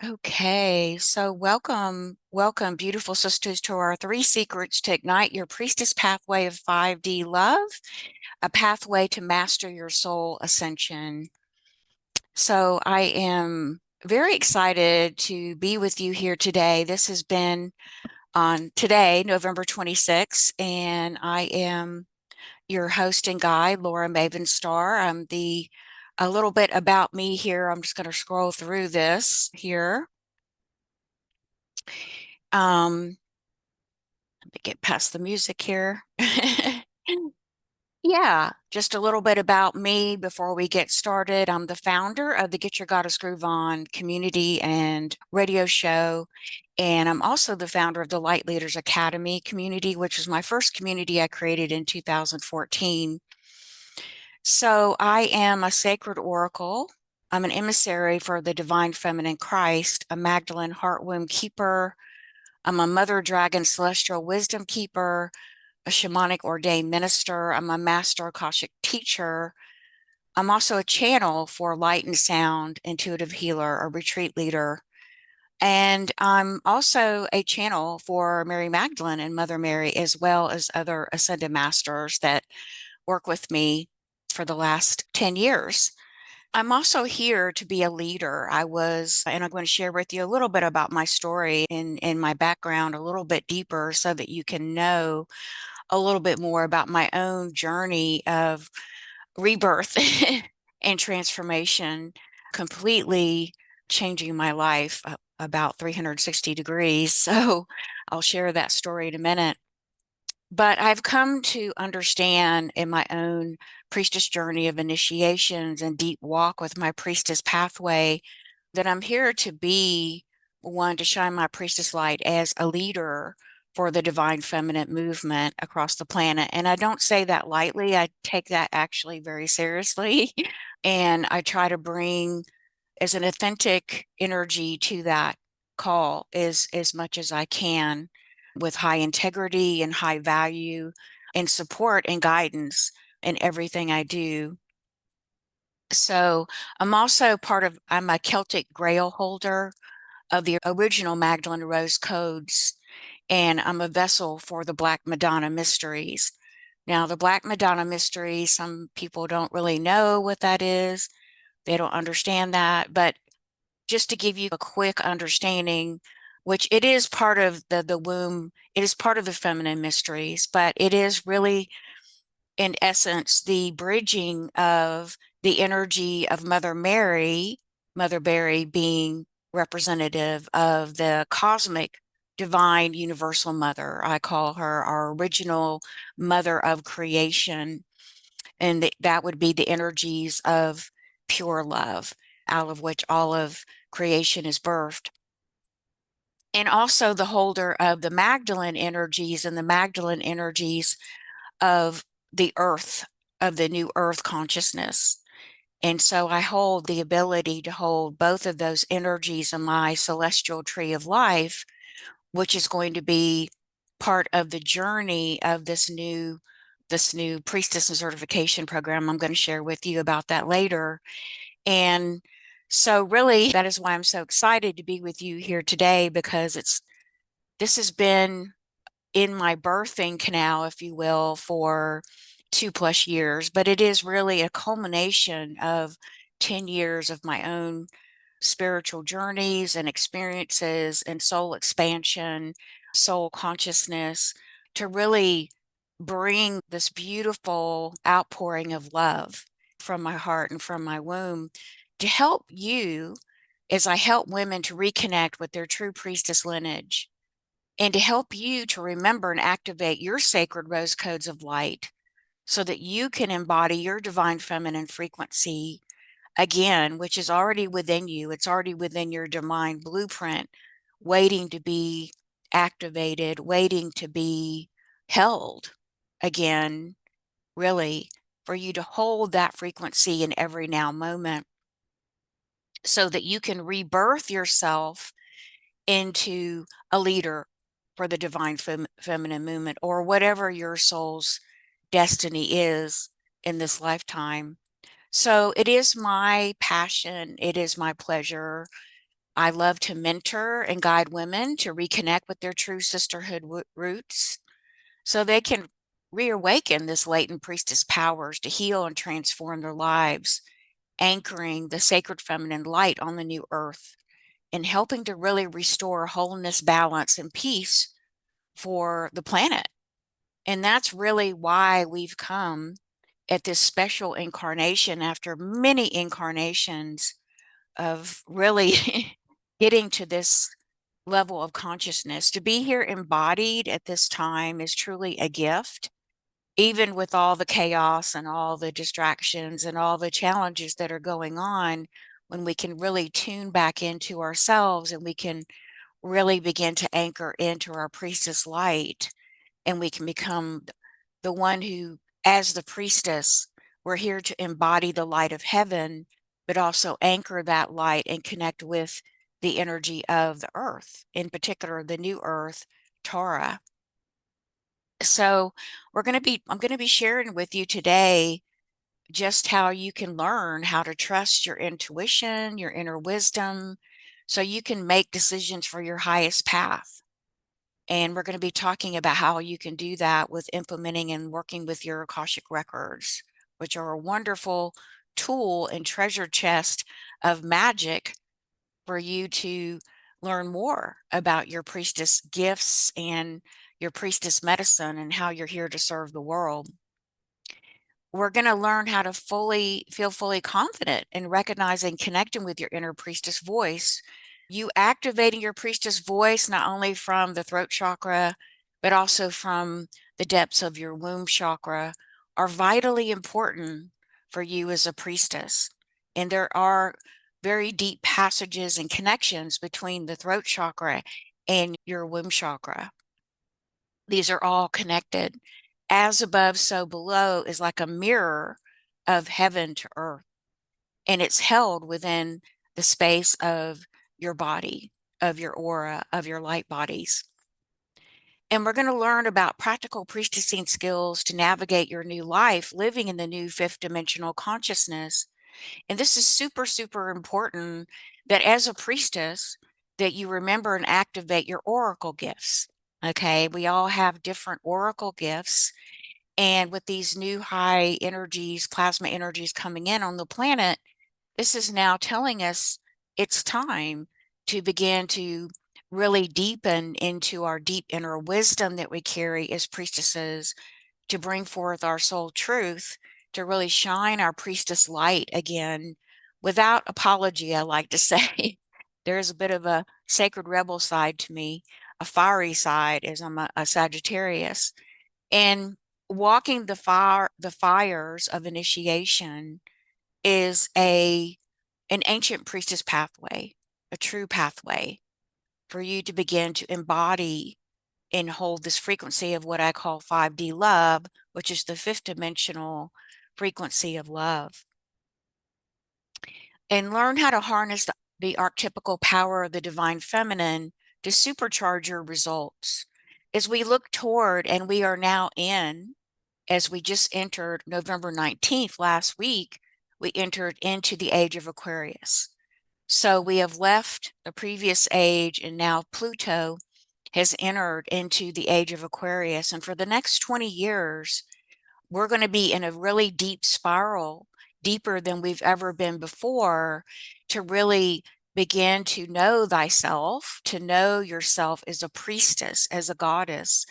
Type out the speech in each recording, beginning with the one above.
Okay, so welcome, beautiful sisters, to our three secrets to ignite your priestess pathway of 5D love, a pathway to master your soul ascension. So I am very excited to be with you here today. This has been on today, November 26th, and I am your host and guide, Laura Maven Star. A little bit about me here. I'm just going to scroll through this here. Um, Let me get past the music here. Yeah, just a little bit about me before we get started. I'm the founder of the Get Your Goddess Groove On community and radio show. And I'm also the founder of the Light Leaders Academy community, which was my first community I created in 2014. So I am a sacred oracle. I'm an emissary for the divine feminine Christ, a Magdalene heart womb keeper. I'm a mother dragon celestial wisdom keeper, a shamanic ordained minister. I'm a master Akashic teacher. I'm also a channel for light and sound, intuitive healer, a retreat leader. And I'm also a channel for Mary Magdalene and Mother Mary, as well as other ascended masters that work with me for the last 10 years. I'm also here to be a leader. And I'm going to share with you a little bit about my story and my background a little bit deeper so that you can know a little bit more about my own journey of rebirth and transformation, completely changing my life about 360 degrees. So I'll share that story in a minute. But I've come to understand in my own priestess journey of initiations and deep walk with my priestess pathway that I'm here to be one to shine my priestess light as a leader for the divine feminine movement across the planet. And I don't say that lightly. I take that actually very seriously. And I try to bring as an authentic energy to that call as much as I can with high integrity and high value and support and guidance in everything I do. So I'm a Celtic Grail holder of the original Magdalene Rose codes, and I'm a vessel for the Black Madonna mysteries. Now, the Black Madonna mysteries, some people don't really know what that is. They don't understand that, but just to give you a quick understanding, which it is part of the womb, it is part of the feminine mysteries, but it is really, in essence, the bridging of the energy of Mother Mary, Mother Mary being representative of the cosmic divine universal mother. I call her our original mother of creation. And that would be the energies of pure love, out of which all of creation is birthed. And also the holder of the Magdalene energies and the Magdalene energies of the earth, of the new earth consciousness. And so I hold the ability to hold both of those energies in my celestial tree of life, which is going to be part of the journey of this new priestess and certification program. I'm going to share with you about that later. And so really that is why I'm so excited to be with you here today, because this has been in my birthing canal, if you will, for 2+ years, but it is really a culmination of 10 years of my own spiritual journeys and experiences and soul expansion, soul consciousness, to really bring this beautiful outpouring of love from my heart and from my womb to help you as I help women to reconnect with their true priestess lineage and to help you to remember and activate your sacred rose codes of light so that you can embody your divine feminine frequency again, which is already within you. It's already within your divine blueprint, waiting to be activated, waiting to be held again, really, for you to hold that frequency in every now moment so that you can rebirth yourself into a leader for the divine feminine movement or whatever your soul's destiny is in this lifetime. So it is my passion, it is my pleasure I love to mentor and guide women to reconnect with their true sisterhood roots so they can reawaken this latent priestess powers to heal and transform their lives, anchoring the sacred feminine light on the new earth and helping to really restore wholeness, balance, and peace for the planet. And that's really why we've come at this special incarnation after many incarnations of really getting to this level of consciousness. To be here embodied at this time is truly a gift, even with all the chaos and all the distractions and all the challenges that are going on. When we can really tune back into ourselves and we can really begin to anchor into our priestess light, and we can become the one who, as the priestess, we're here to embody the light of heaven, but also anchor that light and connect with the energy of the earth, in particular, the new earth, Tara. So I'm going to be sharing with you today just how you can learn how to trust your intuition, your inner wisdom, so you can make decisions for your highest path. And we're going to be talking about how you can do that with implementing and working with your Akashic Records, which are a wonderful tool and treasure chest of magic for you to learn more about your priestess gifts and your priestess medicine and how you're here to serve the world. We're going to learn how to feel fully confident in recognizing, connecting with your inner priestess voice. You activating your priestess voice, not only from the throat chakra, but also from the depths of your womb chakra, are vitally important for you as a priestess. And there are very deep passages and connections between the throat chakra and your womb chakra. These are all connected. As above, so below is like a mirror of heaven to earth. And it's held within the space of your body, of your aura, of your light bodies. And we're going to learn about practical priestessing skills to navigate your new life, living in the new fifth dimensional consciousness. And this is super, super important that as a priestess, that you remember and activate your oracle gifts. Okay, we all have different oracle gifts. And with these new high energies, plasma energies coming in on the planet, this is now telling us it's time to begin to really deepen into our deep inner wisdom that we carry as priestesses, to bring forth our soul truth, to really shine our priestess light again without apology, I like to say. There's a bit of a sacred rebel side to me, a fiery side, as I'm a Sagittarius. And walking the fires of initiation is an ancient priestess pathway, a true pathway for you to begin to embody and hold this frequency of what I call 5D love, which is the fifth dimensional frequency of love. And learn how to harness the archetypical power of the divine feminine to supercharge your results. As we look toward, and we are now in, as we just entered November 19th last week, we entered into the age of Aquarius. So we have left the previous age, and now Pluto has entered into the age of Aquarius. And for the next 20 years, we're going to be in a really deep spiral, deeper than we've ever been before, to really begin to know thyself, to know yourself as a priestess, as a goddess,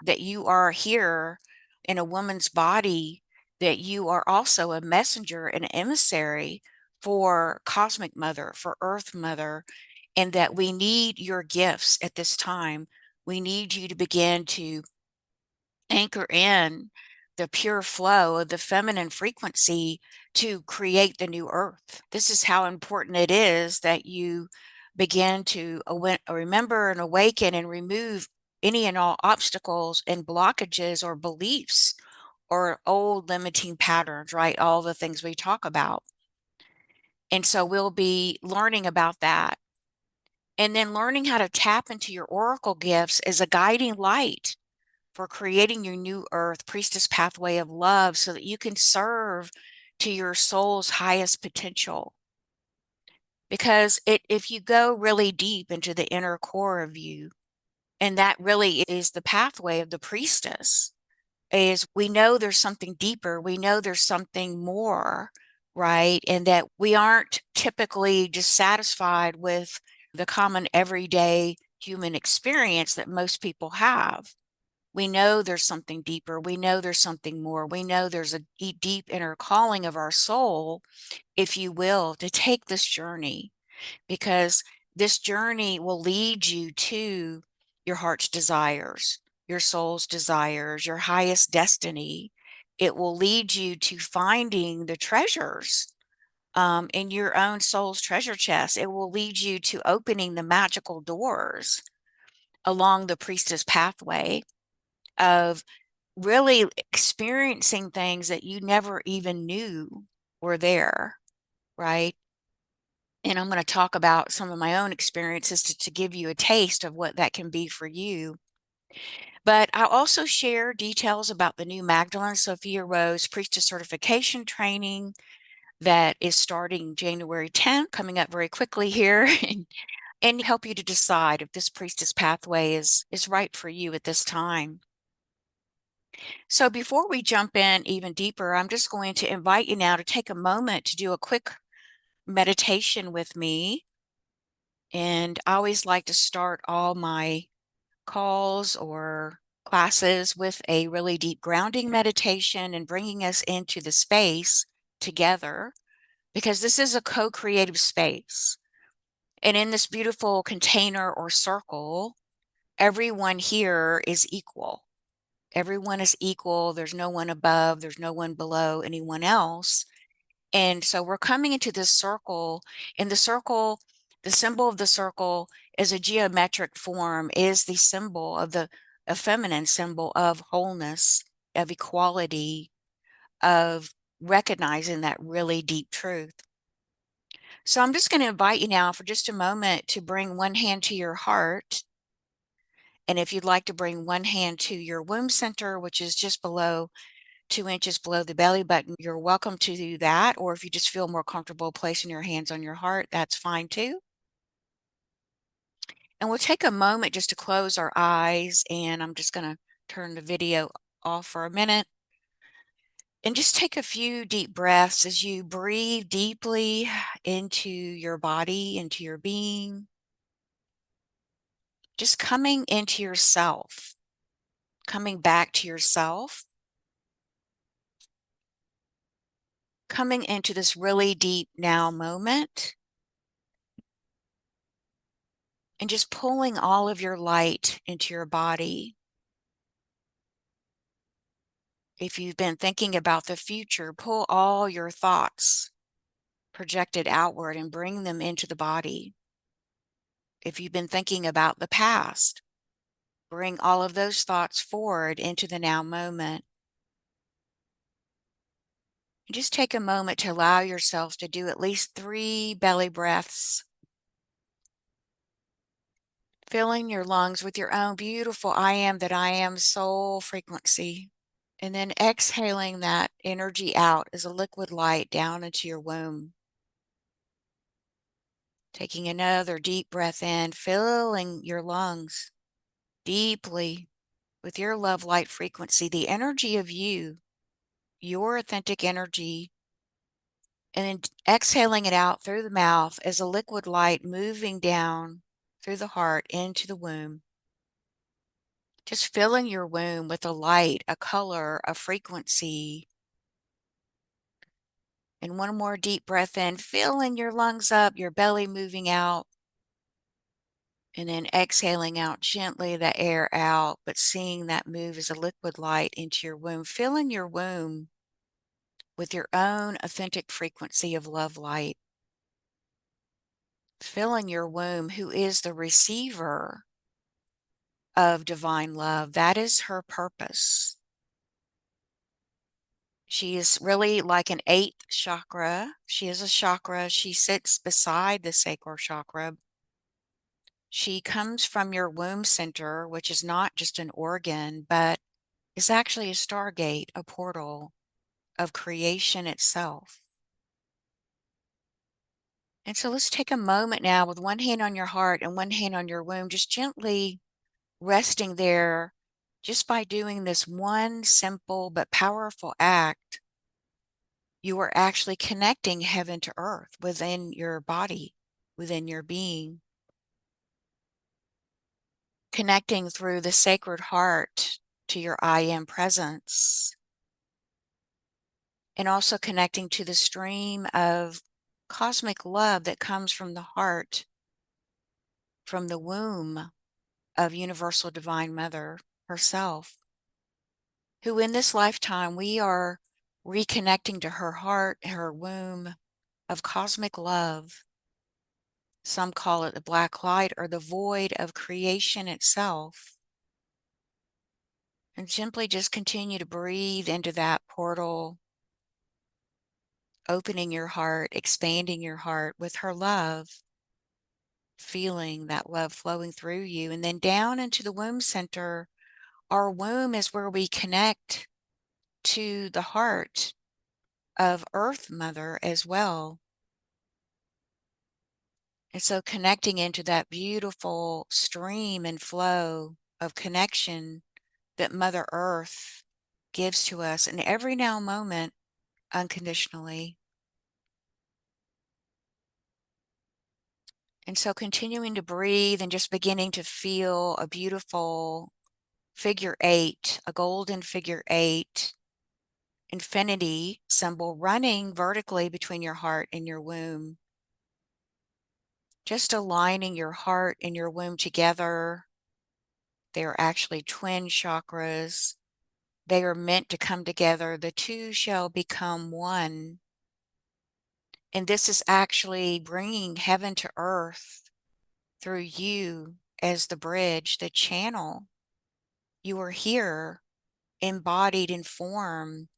that you are here in a woman's body, that you are also a messenger and emissary for Cosmic Mother, for Earth Mother, and that we need your gifts at this time. We need you to begin to anchor in the pure flow of the feminine frequency to create the new earth. This is how important it is that you begin to remember and awaken and remove any and all obstacles and blockages or beliefs or old limiting patterns, right? All the things we talk about. And so we'll be learning about that. And then learning how to tap into your oracle gifts as a guiding light for creating your new earth priestess pathway of love so that you can serve to your soul's highest potential. because if you go really deep into the inner core of you, and that really is the pathway of the priestess, is we know there's something deeper, we know there's something more, right? And that we aren't typically just satisfied with the common everyday human experience that most people have. We know there's something deeper, we know there's something more, we know there's a deep inner calling of our soul, if you will, to take this journey, because this journey will lead you to your heart's desires, your soul's desires, your highest destiny. It will lead you to finding the treasures in your own soul's treasure chest. It will lead you to opening the magical doors along the priestess pathway of really experiencing things that you never even knew were there, right? And I'm going to talk about some of my own experiences to give you a taste of what that can be for you. But I'll also share details about the new Magdalene Sophia Rose Priestess Certification Training that is starting January 10th, coming up very quickly here, and help you to decide if this priestess pathway is right for you at this time. So before we jump in even deeper, I'm just going to invite you now to take a moment to do a quick meditation with me. And I always like to start all my calls or classes with a really deep grounding meditation and bringing us into the space together, because this is a co-creative space. And in this beautiful container or circle, everyone here is equal. Everyone is equal. There's no one above, there's no one below anyone else. And so we're coming into this circle, and the circle, the symbol of the circle is a geometric form, is the symbol of a feminine symbol of wholeness, of equality, of recognizing that really deep truth. So I'm just going to invite you now for just a moment to bring one hand to your heart. And if you'd like to bring one hand to your womb center, which is just below 2 inches below the belly button, you're welcome to do that. Or if you just feel more comfortable placing your hands on your heart, that's fine too. And we'll take a moment just to close our eyes, and I'm just going to turn the video off for a minute. And just take a few deep breaths as you breathe deeply into your body, into your being. Just coming into yourself, coming back to yourself, coming into this really deep now moment, and just pulling all of your light into your body. If you've been thinking about the future, pull all your thoughts projected outward and bring them into the body. If you've been thinking about the past, bring all of those thoughts forward into the now moment. Just take a moment to allow yourself to do at least 3 belly breaths, filling your lungs with your own beautiful I am that I am soul frequency. And then exhaling that energy out as a liquid light down into your womb. Taking another deep breath in, filling your lungs deeply with your love light frequency, the energy of you, your authentic energy. And then exhaling it out through the mouth as a liquid light moving down through the heart into the womb. Just filling your womb with a light, a color, a frequency. And one more deep breath in, filling your lungs up, your belly moving out. And then exhaling out gently the air out, but seeing that move as a liquid light into your womb, filling your womb with your own authentic frequency of love light. Filling your womb, who is the receiver of divine love. That is her purpose. She is really like an 8th chakra. She is a chakra. She sits beside the sacral chakra. She comes from your womb center, which is not just an organ, but is actually a stargate, a portal of creation itself. And so let's take a moment now with one hand on your heart and one hand on your womb, just gently resting there. Just by doing this one simple but powerful act, you are actually connecting heaven to earth within your body, within your being, connecting through the sacred heart to your I am presence, and also connecting to the stream of cosmic love that comes from the heart, from the womb of Universal Divine Mother herself, who in this lifetime we are reconnecting to her heart, her womb of cosmic love. Some call it the black light or the void of creation itself. And simply just continue to breathe into that portal, opening your heart, expanding your heart with her love, feeling that love flowing through you. And then down into the womb center. Our womb is where we connect to the heart of Earth Mother as well. And so connecting into that beautiful stream and flow of connection that Mother Earth gives to us in every now moment unconditionally. And so continuing to breathe and just beginning to feel a beautiful figure eight, a golden figure eight, infinity symbol running vertically between your heart and your womb. Just aligning your heart and your womb together. They are actually twin chakras. They are meant to come together. The two shall become one. And this is actually bringing heaven to earth through you as the bridge, the channel. You are here, embodied in form,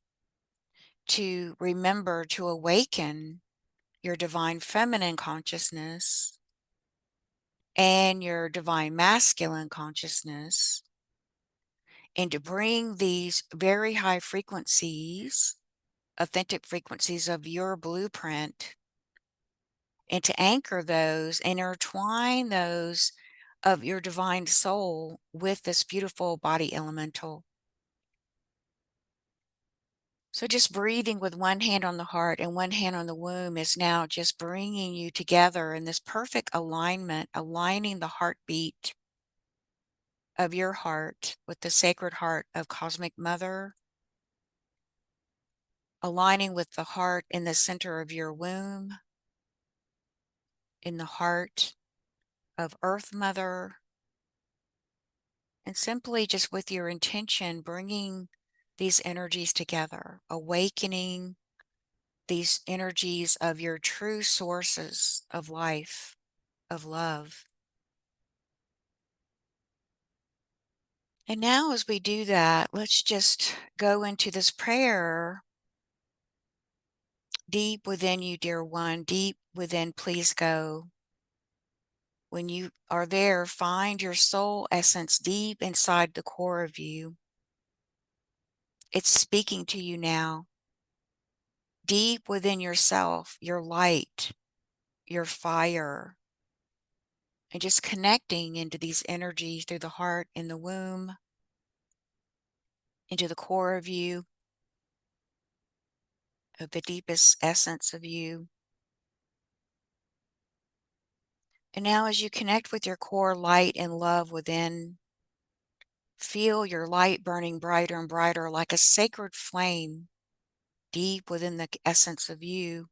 to remember to awaken your divine feminine consciousness and your divine masculine consciousness, and to bring these very high frequencies, authentic frequencies of your blueprint, and to anchor those, intertwine those of your divine soul with this beautiful body elemental. So just breathing with one hand on the heart and one hand on the womb is now just bringing you together in this perfect alignment, aligning the heartbeat of your heart with the sacred heart of Cosmic Mother, aligning with the heart in the center of your womb, in the heart of Earth Mother, and simply just with your intention, bringing these energies together, awakening these energies of your true sources of life, of love. And now as we do that, let's just go into this prayer deep within you, dear one, deep within, please go. When you are there, find your soul essence deep inside the core of you. It's speaking to you now. Deep within yourself, your light, your fire, and just connecting into these energies through the heart and the womb, into the core of you, of the deepest essence of you. And now as you connect with your core light and love within, feel your light burning brighter and brighter like a sacred flame deep within the essence of you.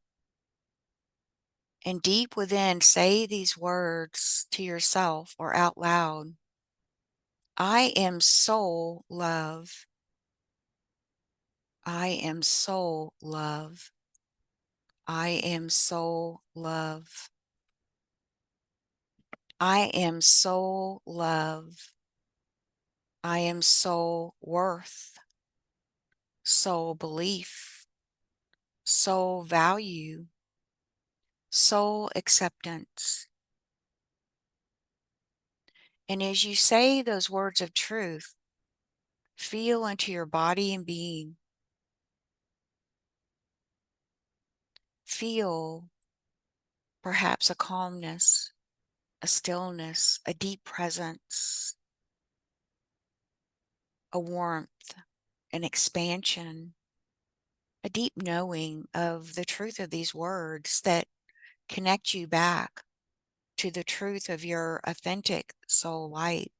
And deep within, say these words to yourself or out loud. I am soul love. I am soul love. I am soul love. I am soul love. I am soul worth, soul belief, soul value, soul acceptance. And as you say those words of truth, feel into your body and being. Feel perhaps a calmness, a stillness, a deep presence, a warmth, an expansion, a deep knowing of the truth of these words that connect you back to the truth of your authentic soul light.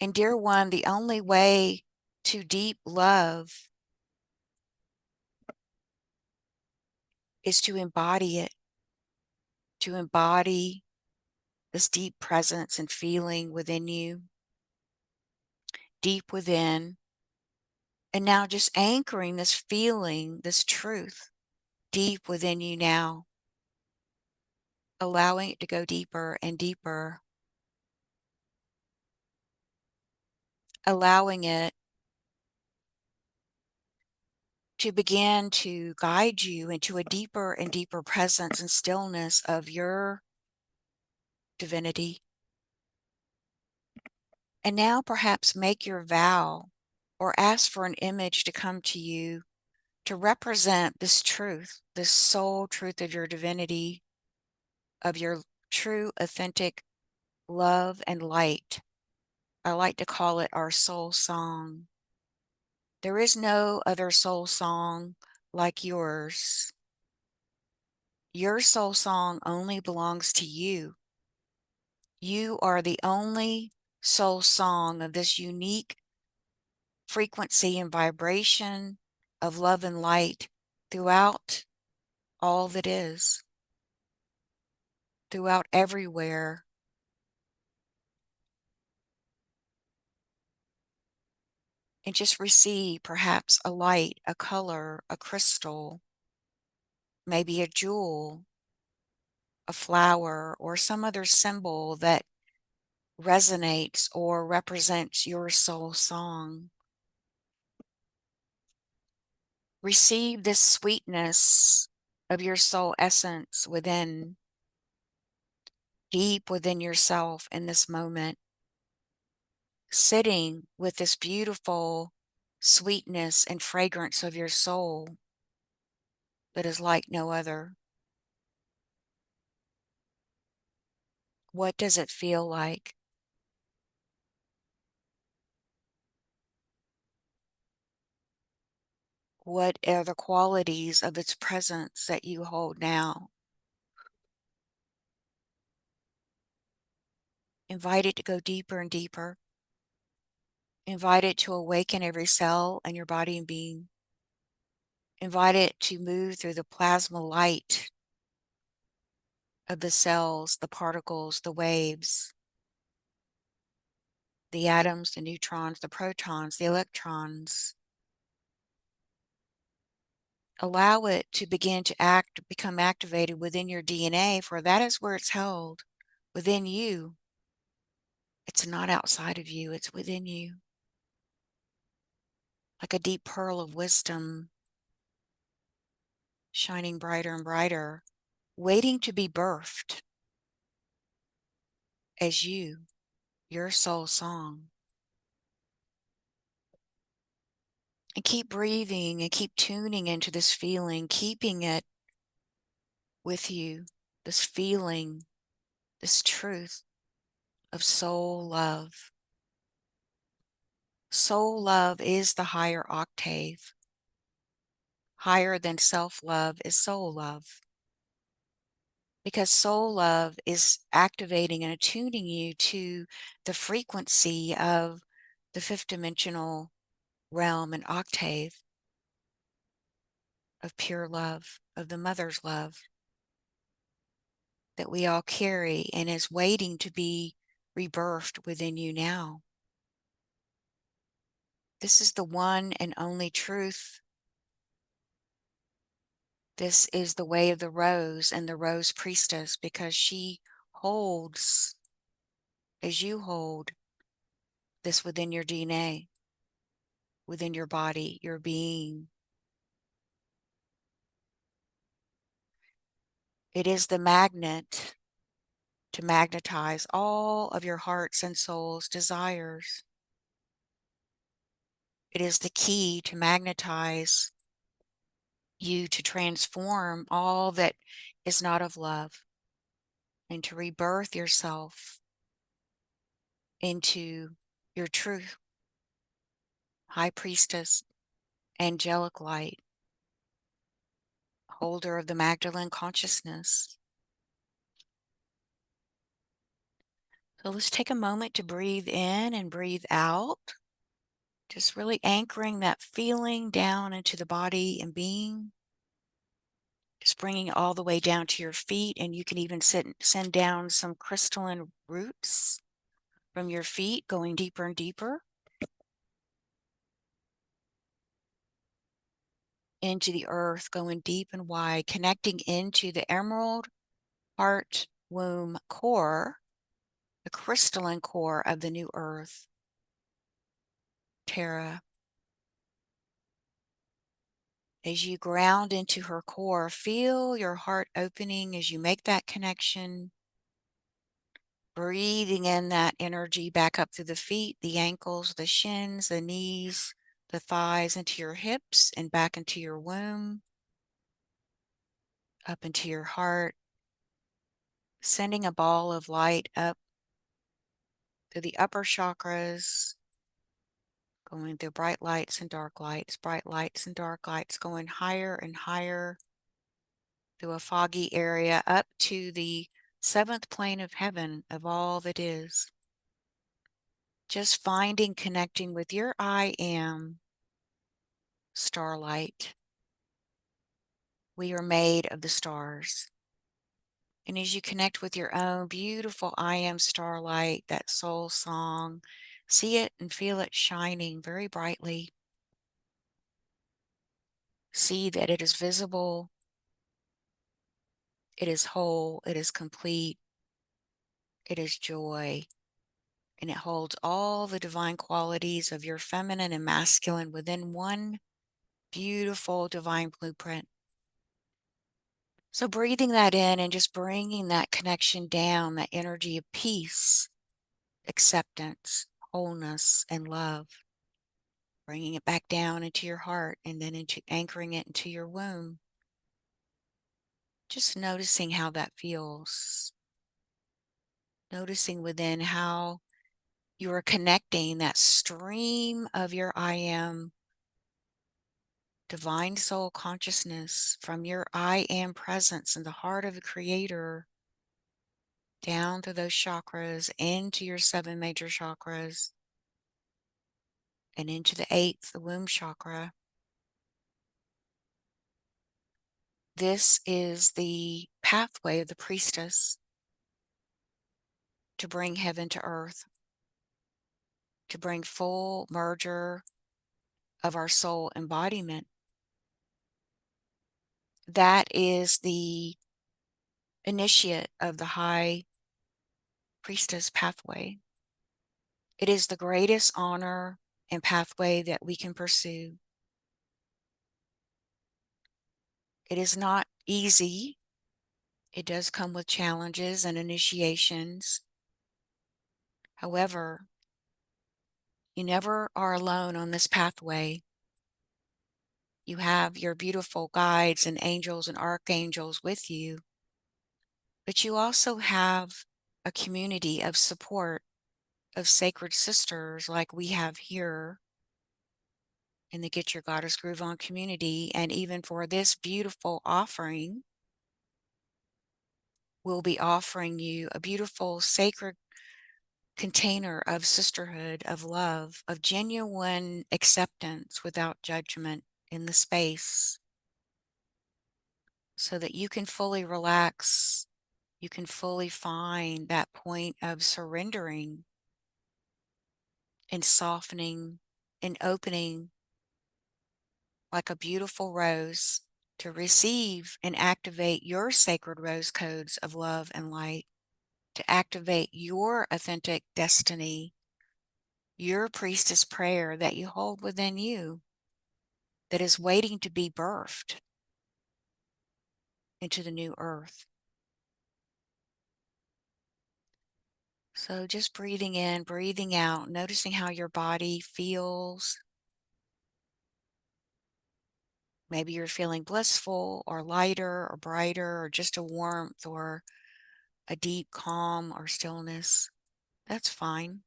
And dear one, the only way to deep love is to embody it, to embody this deep presence and feeling within you, deep within. And now just anchoring this feeling, this truth deep within you now, allowing it to go deeper and deeper, allowing it to begin to guide you into a deeper and deeper presence and stillness of your divinity. And now perhaps make your vow or ask for an image to come to you to represent this truth, this soul truth of your divinity, of your true, authentic love and light. I like to call it our soul song. There is no other soul song like yours. Your soul song only belongs to you. You are the only soul song of this unique frequency and vibration of love and light throughout all that is, throughout everywhere. And just receive perhaps a light, a color, a crystal, maybe a jewel, a flower, or some other symbol that resonates or represents your soul song. Receive this sweetness of your soul essence within, deep within yourself in this moment, sitting with this beautiful sweetness and fragrance of your soul that is like no other. What does it feel like? What are the qualities of its presence that you hold now? Invite it to go deeper and deeper. Invite it to awaken every cell in your body and being. Invite it to move through the plasma light of the cells, the particles, the waves, the atoms, the neutrons, the protons, the electrons. Allow it to begin to become activated within your DNA, for that is where it's held, within you. It's not outside of you, it's within you. Like a deep pearl of wisdom, shining brighter and brighter, waiting to be birthed as you, your soul song. And keep breathing and keep tuning into this feeling, keeping it with you, this feeling, this truth of soul love. Soul love is the higher octave. Higher than self-love is soul love. Because soul love is activating and attuning you to the frequency of the fifth dimensional realm and octave of pure love, of the mother's love that we all carry and is waiting to be rebirthed within you now. This is the one and only truth. This is the way of the rose and the rose priestess, because she holds, as you hold, this within your DNA, within your body, your being. It is the magnet to magnetize all of your heart's and soul's desires. It is the key to magnetize you to transform all that is not of love and to rebirth yourself into your true high priestess, angelic light, holder of the Magdalene consciousness. So let's take a moment to breathe in and breathe out. Just really anchoring that feeling down into the body and being. Just bringing it all the way down to your feet, and you can even send down some crystalline roots from your feet, going deeper and deeper into the earth, going deep and wide, connecting into the emerald heart womb core, the crystalline core of the new earth, Terra. As you ground into her core, feel your heart opening as you make that connection, breathing in that energy back up through the feet, the ankles, the shins, the knees, the thighs, into your hips and back into your womb, up into your heart, sending a ball of light up through the upper chakras, going through bright lights and dark lights, bright lights and dark lights, going higher and higher through a foggy area up to the seventh plane of heaven of all that is. Just finding, connecting with your I am starlight. We are made of the stars. And as you connect with your own beautiful I am starlight, that soul song, see it and feel it shining very brightly. See that it is visible, it is whole, it is complete, it is joy, and it holds all the divine qualities of your feminine and masculine within one beautiful divine blueprint. So breathing that in and just bringing that connection down, that energy of peace, acceptance, wholeness, and love. Bringing it back down into your heart and then into anchoring it into your womb. Just noticing how that feels. Noticing within how you are connecting that stream of your I am divine soul consciousness from your I am presence in the heart of the Creator down to those chakras, into your 7 major chakras, and into the 8th, the womb chakra. This is the pathway of the priestess to bring heaven to earth, to bring full merger of our soul embodiment. That is the initiate of the high priestess pathway. It is the greatest honor and pathway that we can pursue. It is not easy. It does come with challenges and initiations. However, you never are alone on this pathway. You have your beautiful guides and angels and archangels with you, but you also have a community of support of sacred sisters like we have here in the Get Your Goddess Groove On community. And even for this beautiful offering, we'll be offering you a beautiful sacred container of sisterhood, of love, of genuine acceptance without judgment in the space, so that you can fully relax, you can fully find that point of surrendering and softening and opening like a beautiful rose to receive and activate your sacred rose codes of love and light, to activate your authentic destiny, your priestess prayer that you hold within you that is waiting to be birthed into the new earth. So just breathing in, breathing out, noticing how your body feels, Maybe you're feeling blissful or lighter or brighter or just a warmth or a deep calm or stillness. That's fine.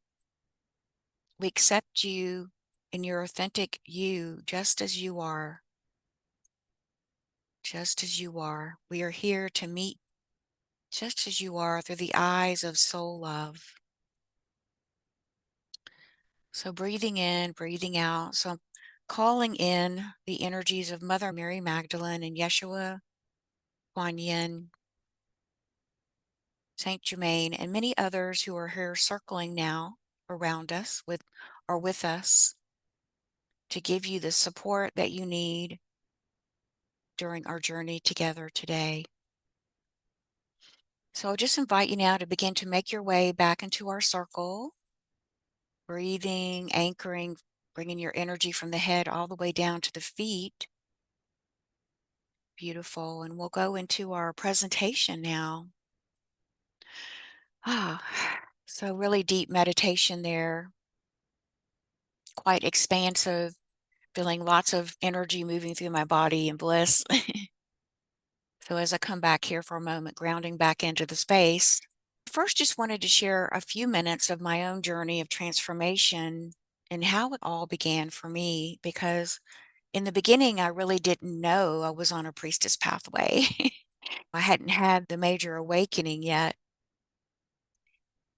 We accept you in your authentic you just as you are. Just as you are. We are here to meet just as you are through the eyes of soul love. So breathing in, breathing out. So I'm calling in the energies of Mother Mary Magdalene and Yeshua, Kuan Yin, Saint Germain, and many others who are here circling now around us with us to give you the support that you need during our journey together today. So I'll just invite you now to begin to make your way back into our circle, breathing, anchoring, bringing your energy from the head all the way down to the feet. Beautiful. And we'll go into our presentation now. So really deep meditation there, quite expansive, feeling lots of energy moving through my body and bliss. So as I come back here for a moment, grounding back into the space, first just wanted to share a few minutes of my own journey of transformation and how it all began for me, because in the beginning, I really didn't know I was on a priestess pathway. I hadn't had the major awakening yet.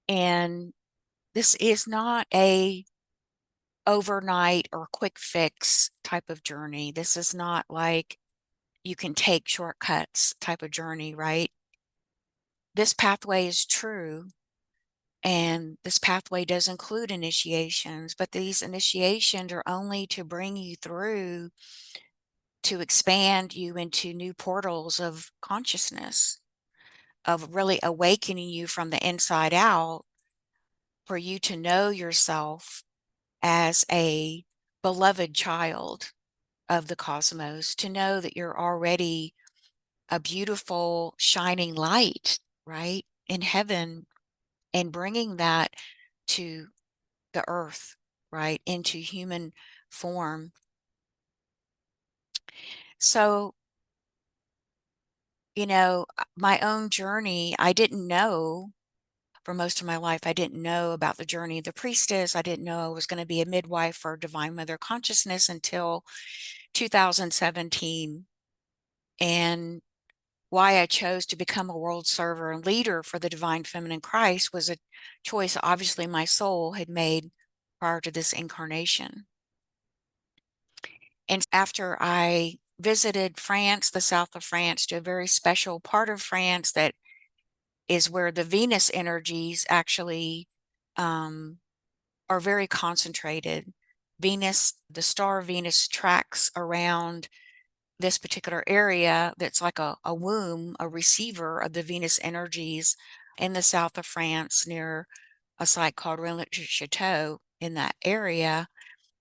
And this is not a overnight or quick fix type of journey. This is not like you can take shortcuts type of journey, right? This pathway is true, and this pathway does include initiations, but these initiations are only to bring you through, to expand you into new portals of consciousness, of really awakening you from the inside out, for you to know yourself as a beloved child of the cosmos, to know that you're already a beautiful shining light, right, in heaven, and bringing that to the earth, right, into human form. So, my own journey, I didn't know for most of my life. I didn't know about the journey of the priestess. I didn't know I was going to be a midwife for Divine Mother Consciousness until 2017. And why I chose to become a world server and leader for the Divine Feminine Christ was a choice obviously my soul had made prior to this incarnation. And after I visited France, the south of France, to a very special part of France that is where the Venus energies actually are very concentrated. Venus, the star Venus, tracks around this particular area that's like a womb, a receiver of the Venus energies in the south of France near a site called Rennes-le-Château in that area.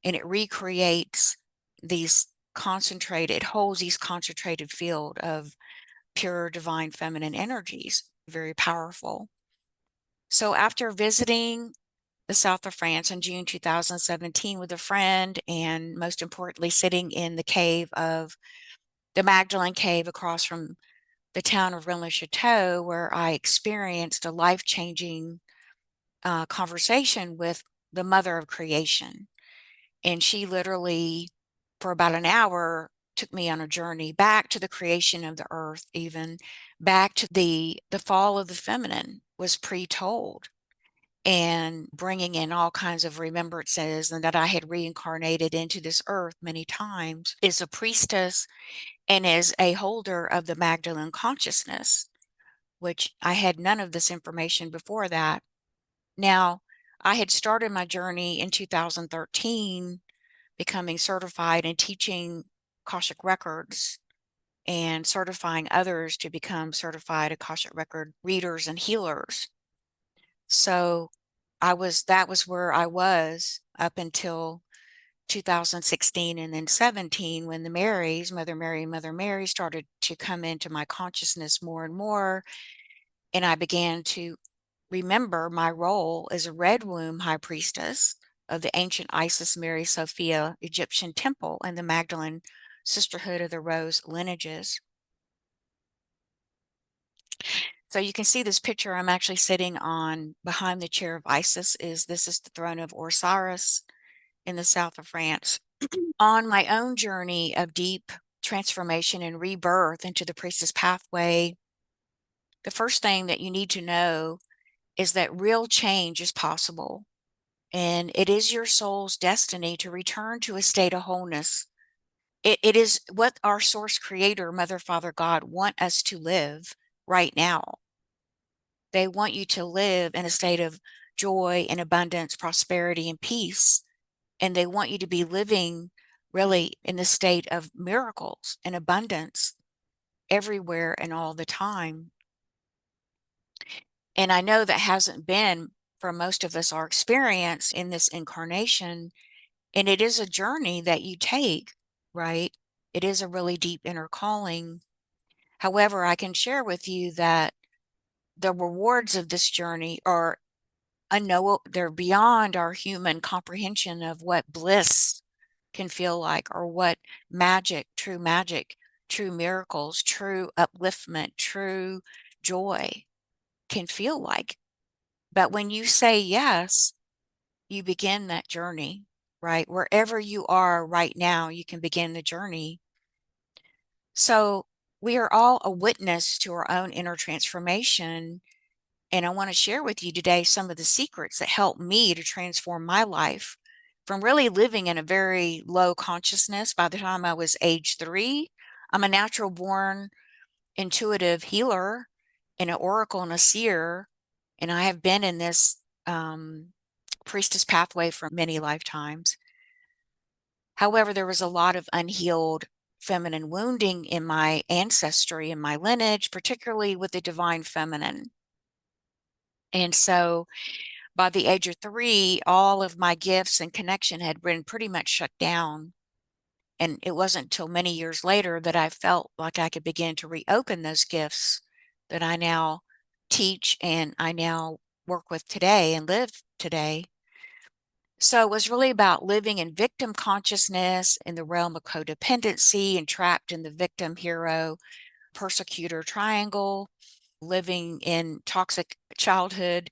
And it recreates these concentrated, holds these concentrated field of pure divine feminine energies, very powerful. So after visiting the south of France in June 2017 with a friend, and most importantly, sitting in the cave of the Magdalene cave across from the town of Rennes-le-Château, where I experienced a life-changing conversation with the mother of creation. And she literally, for about an hour, took me on a journey back to the creation of the earth, even back to the fall of the feminine was pre-told, and bringing in all kinds of remembrances, and that I had reincarnated into this earth many times as a priestess and as a holder of the Magdalene consciousness, which I had none of this information before that. Now, I had started my journey in 2013, becoming certified and teaching Akashic Records and certifying others to become certified Akashic Record readers and healers. So that was where I was up until 2016 and then 17, when the Marys, Mother Mary and Mother Mary, started to come into my consciousness more and more. And I began to remember my role as a red womb high priestess of the ancient Isis Mary Sophia Egyptian temple and the Magdalene Sisterhood of the Rose lineages. So you can see this picture I'm actually sitting on behind the chair of Isis. This is the throne of Osiris in the south of France. On my own journey of deep transformation and rebirth into the Priestess Pathway, the first thing that you need to know is that real change is possible. And it is your soul's destiny to return to a state of wholeness. It is what our source creator, Mother, Father, God, want us to live right now. They want you to live in a state of joy and abundance, prosperity and peace. And they want you to be living really in the state of miracles and abundance everywhere and all the time. And I know that hasn't been for most of us our experience in this incarnation. And it is a journey that you take, right? It is a really deep inner calling. However, I can share with you that the rewards of this journey are unknowable. They're beyond our human comprehension of what bliss can feel like, or what magic, true miracles, true upliftment, true joy can feel like. But when you say yes, you begin that journey, right? Wherever you are right now, you can begin the journey. So we are all a witness to our own inner transformation. And I want to share with you today some of the secrets that helped me to transform my life from really living in a very low consciousness. By the time I was age 3, I'm a natural born intuitive healer and an oracle and a seer. And I have been in this priestess pathway for many lifetimes. However, there was a lot of unhealed feminine wounding in my ancestry, in my lineage, particularly with the divine feminine. And so by the age of 3, all of my gifts and connection had been pretty much shut down. And it wasn't until many years later that I felt like I could begin to reopen those gifts that I now teach and I now work with today and live today. So it was really about living in victim consciousness in the realm of codependency and trapped in the victim, hero, persecutor triangle, living in toxic childhood,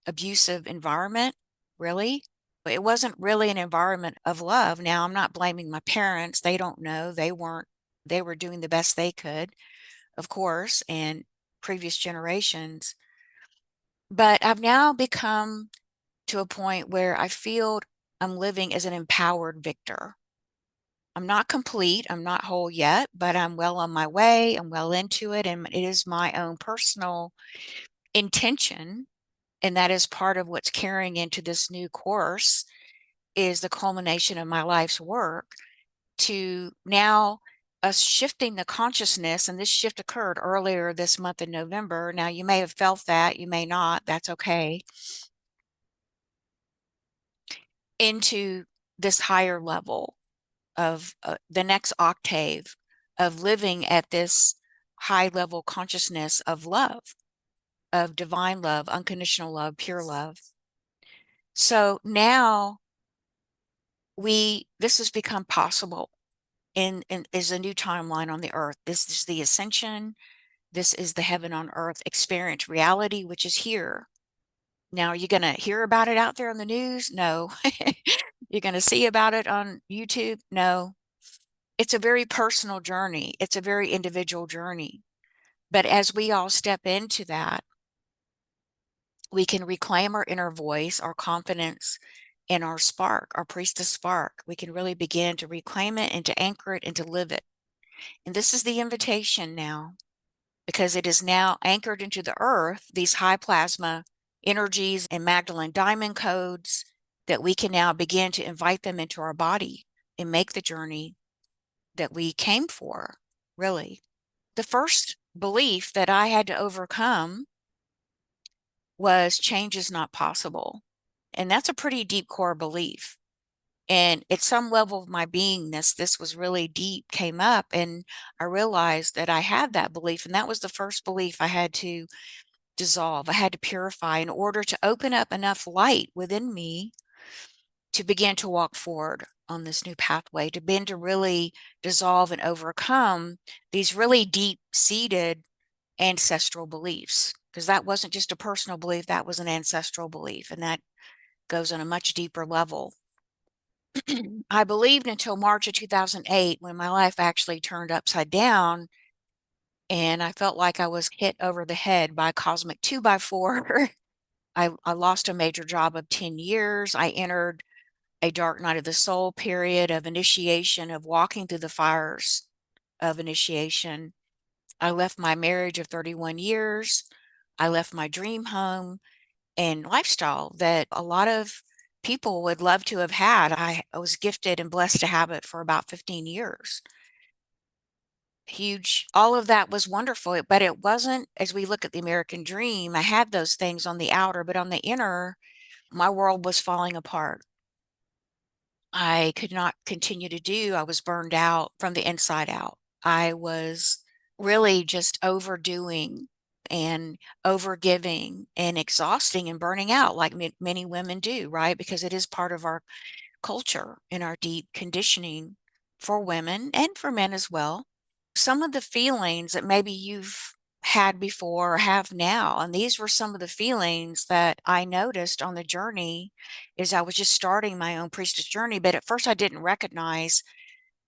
abusive environment, really. It wasn't really an environment of love. Now, I'm not blaming my parents. They don't know. They were doing the best they could, of course, and previous generations. But I've now become to a point where I feel I'm living as an empowered victor. I'm not complete. I'm not whole yet, but I'm well on my way. I'm well into it. And it is my own personal intention. And that is part of what's carrying into this new course, is the culmination of my life's work to now us shifting the consciousness. And this shift occurred earlier this month in November. Now, you may have felt that, you may not, that's okay. Into this higher level of the next octave of living at this high level consciousness of love, of divine love, unconditional love, pure love. So now this has become possible in is a new timeline on the earth. This is the ascension. This is the heaven on earth experience reality, which is here. Now, are you going to hear about it out there on the news? No. You're going to see about it on YouTube? No. It's a very personal journey. It's a very individual journey. But as we all step into that, we can reclaim our inner voice, our confidence, and our spark, our priestess spark. We can really begin to reclaim it and to anchor it and to live it. And this is the invitation now, because it is now anchored into the earth, these high plasma energies and Magdalene diamond codes, that we can now begin to invite them into our body and make the journey that we came for, really. The first belief that I had to overcome was change is not possible. And that's a pretty deep core belief. And at some level of my beingness, this was really deep, came up, and I realized that I had that belief. And that was the first belief I had to dissolve. I had to purify in order to open up enough light within me to begin to walk forward. on this new pathway, to begin to really dissolve and overcome these really deep-seated ancestral beliefs, because that wasn't just a personal belief, that was an ancestral belief, and that goes on a much deeper level. I believed until March of 2008, when my life actually turned upside down and I felt like I was hit over the head by a cosmic 2x4. I lost a major job of 10 years. I entered a dark night of the soul period of initiation, of walking through the fires of initiation. I left my marriage of 31 years. I left my dream home and lifestyle that a lot of people would love to have had. I was gifted and blessed to have it for about 15 years. Huge. All of that was wonderful, but it wasn't, as we look at the American dream, I had those things on the outer, but on the inner, my world was falling apart. I could not continue to do. I was burned out from the inside out. I was really just overdoing and overgiving and exhausting and burning out like many women do, right? Because it is part of our culture and our deep conditioning for women and for men as well. Some of the feelings that maybe you've had before or have now, and these were some of the feelings that I noticed on the journey as I was just starting my own priestess journey. But at first I didn't recognize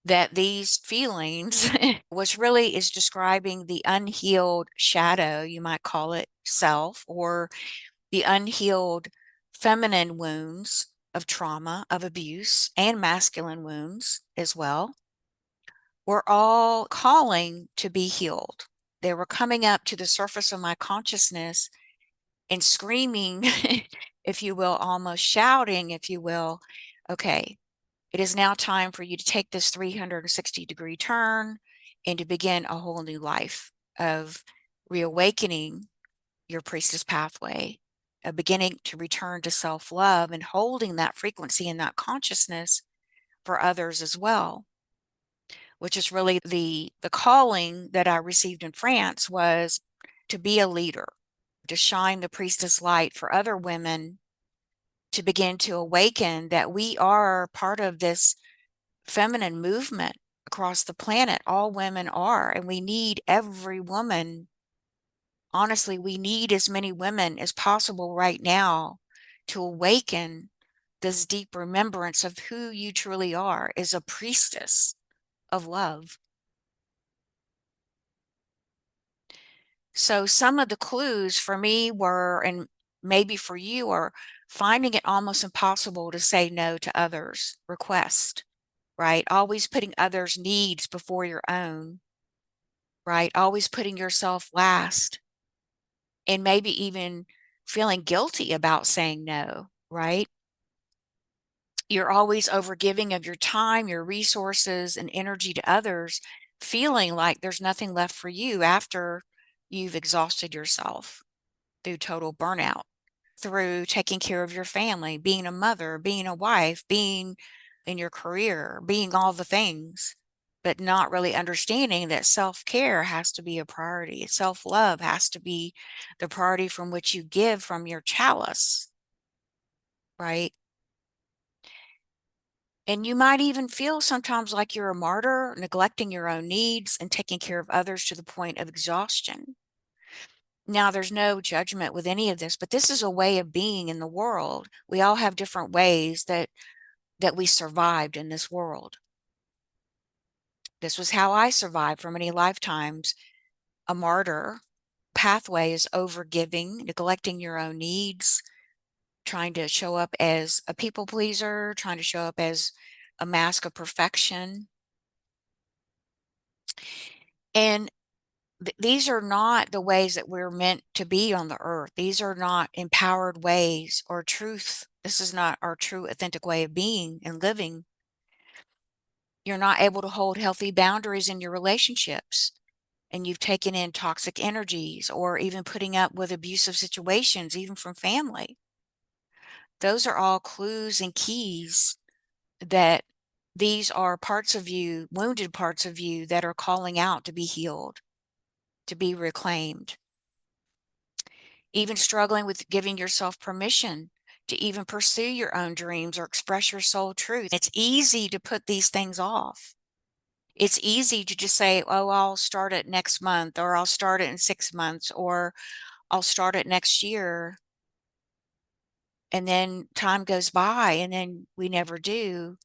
that these feelings was really is describing the unhealed shadow, you might call it, self, or the unhealed feminine wounds of trauma, of abuse, and masculine wounds as well, were all calling to be healed. They were coming up to the surface of my consciousness and screaming, if you will, almost shouting, if you will, okay, it is now time for you to take this 360-degree turn and to begin a whole new life of reawakening your priestess pathway, of beginning to return to self-love and holding that frequency and that consciousness for others as well, which is really the calling that I received in France, was to be a leader, to shine the priestess light for other women, to begin to awaken that we are part of this feminine movement across the planet. All women are, and we need every woman. Honestly, we need as many women as possible right now to awaken this deep remembrance of who you truly are as a priestess of love. So some of the clues for me were, and maybe for you, are finding it almost impossible to say no to others' requests, right? Always putting others' needs before your own, right? Always putting yourself last, and maybe even feeling guilty about saying no, right? You're always overgiving of your time, your resources, and energy to others, feeling like there's nothing left for you after you've exhausted yourself through total burnout, through taking care of your family, being a mother, being a wife, being in your career, being all the things, but not really understanding that self-care has to be a priority. Self-love has to be the priority from which you give from your chalice, right? And you might even feel sometimes like you're a martyr, neglecting your own needs and taking care of others to the point of exhaustion. Now, there's no judgment with any of this, but this is a way of being in the world. We all have different ways that we survived in this world. This was how I survived for many lifetimes. A martyr pathway is overgiving, neglecting your own needs, trying to show up as a people pleaser, trying to show up as a mask of perfection. And these are not the ways that we're meant to be on the earth. These are not empowered ways or truth. This is not our true, authentic way of being and living. You're not able to hold healthy boundaries in your relationships, and you've taken in toxic energies, or even putting up with abusive situations, even from family. Those are all clues and keys that these are parts of you, wounded parts of you, that are calling out to be healed, to be reclaimed. Even struggling with giving yourself permission to even pursue your own dreams or express your soul truth. It's easy to put these things off. It's easy to just say, oh, I'll start it next month, or I'll start it in 6 months, or I'll start it next year. And then time goes by and then we never do.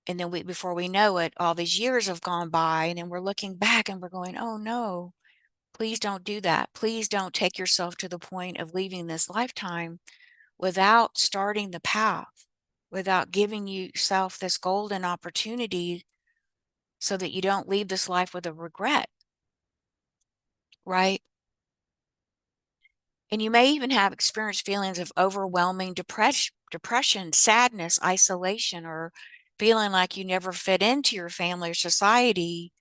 And then before we know it, all these years have gone by, and then we're looking back and we're going, oh no, please don't do that. Please don't take yourself to the point of leaving this lifetime without starting the path, without giving yourself this golden opportunity so that you don't leave this life with a regret, right? And you may even have experienced feelings of overwhelming depression, sadness, isolation, or feeling like you never fit into your family or society.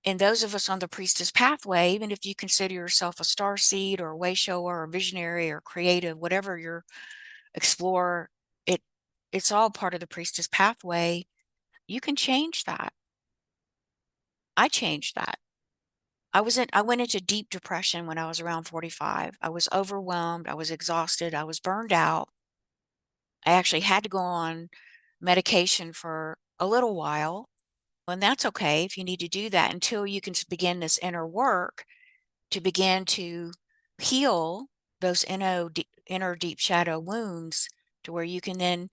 And those of us on the Priestess Pathway, even if you consider yourself a star seed or a way shower or a visionary or creative, whatever you're explorer, it's all part of the Priestess Pathway. You can change that. I changed that. I went into deep depression when I was around 45. I was overwhelmed, I was exhausted, I was burned out. I actually had to go on medication for a little while, and that's okay if you need to do that until you can begin this inner work to begin to heal those inner deep shadow wounds, to where you can then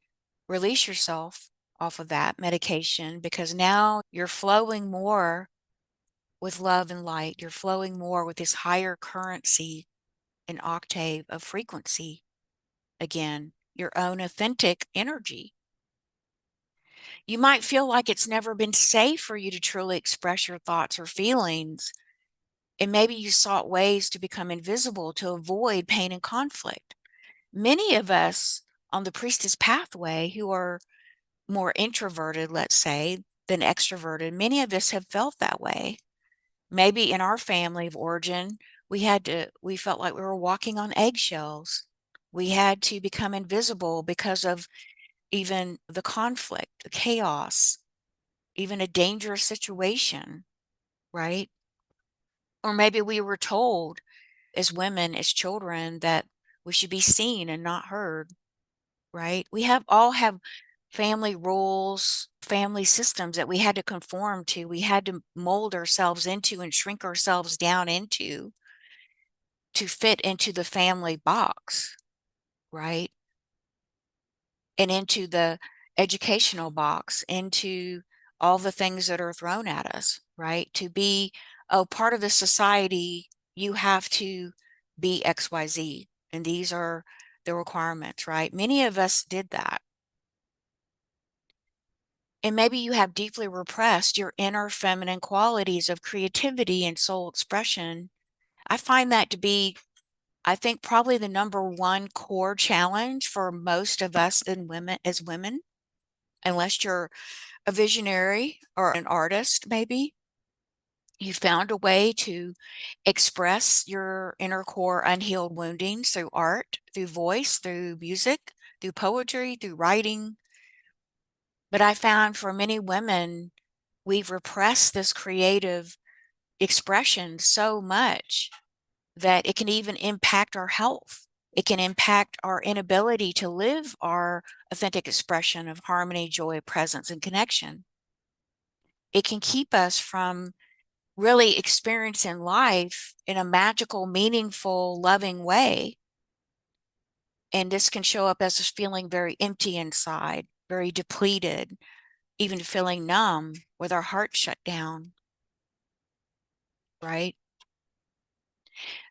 release yourself off of that medication, because now you're flowing more with love and light. You're flowing more with this higher currency and octave of frequency again, your own authentic energy. You might feel like it's never been safe for you to truly express your thoughts or feelings, and maybe you sought ways to become invisible to avoid pain and conflict. Many of us on the Priestess Pathway who are more introverted, let's say, than extroverted, many of us have felt that way. Maybe in our family of origin, we felt like we were walking on eggshells. We had to become invisible because of even the conflict, the chaos, even a dangerous situation, right? Or maybe we were told as women, as children, that we should be seen and not heard, right? We all have family rules, family systems that we had to conform to. We had to mold ourselves into and shrink ourselves down into to fit into the family box, right? And into the educational box, into all the things that are thrown at us, right? To be part of the society, you have to be XYZ. And these are the requirements, right? Many of us did that. And maybe you have deeply repressed your inner feminine qualities of creativity and soul expression. I find that to be, I think, probably the number one core challenge for most of us as women, unless you're a visionary or an artist, maybe. You found a way to express your inner core unhealed woundings through art, through voice, through music, through poetry, through writing. But I found for many women, we've repressed this creative expression so much that it can even impact our health. It can impact our inability to live our authentic expression of harmony, joy, presence, and connection. It can keep us from really experiencing life in a magical, meaningful, loving way. And this can show up as us feeling very empty inside, very depleted, even feeling numb with our heart shut down, right?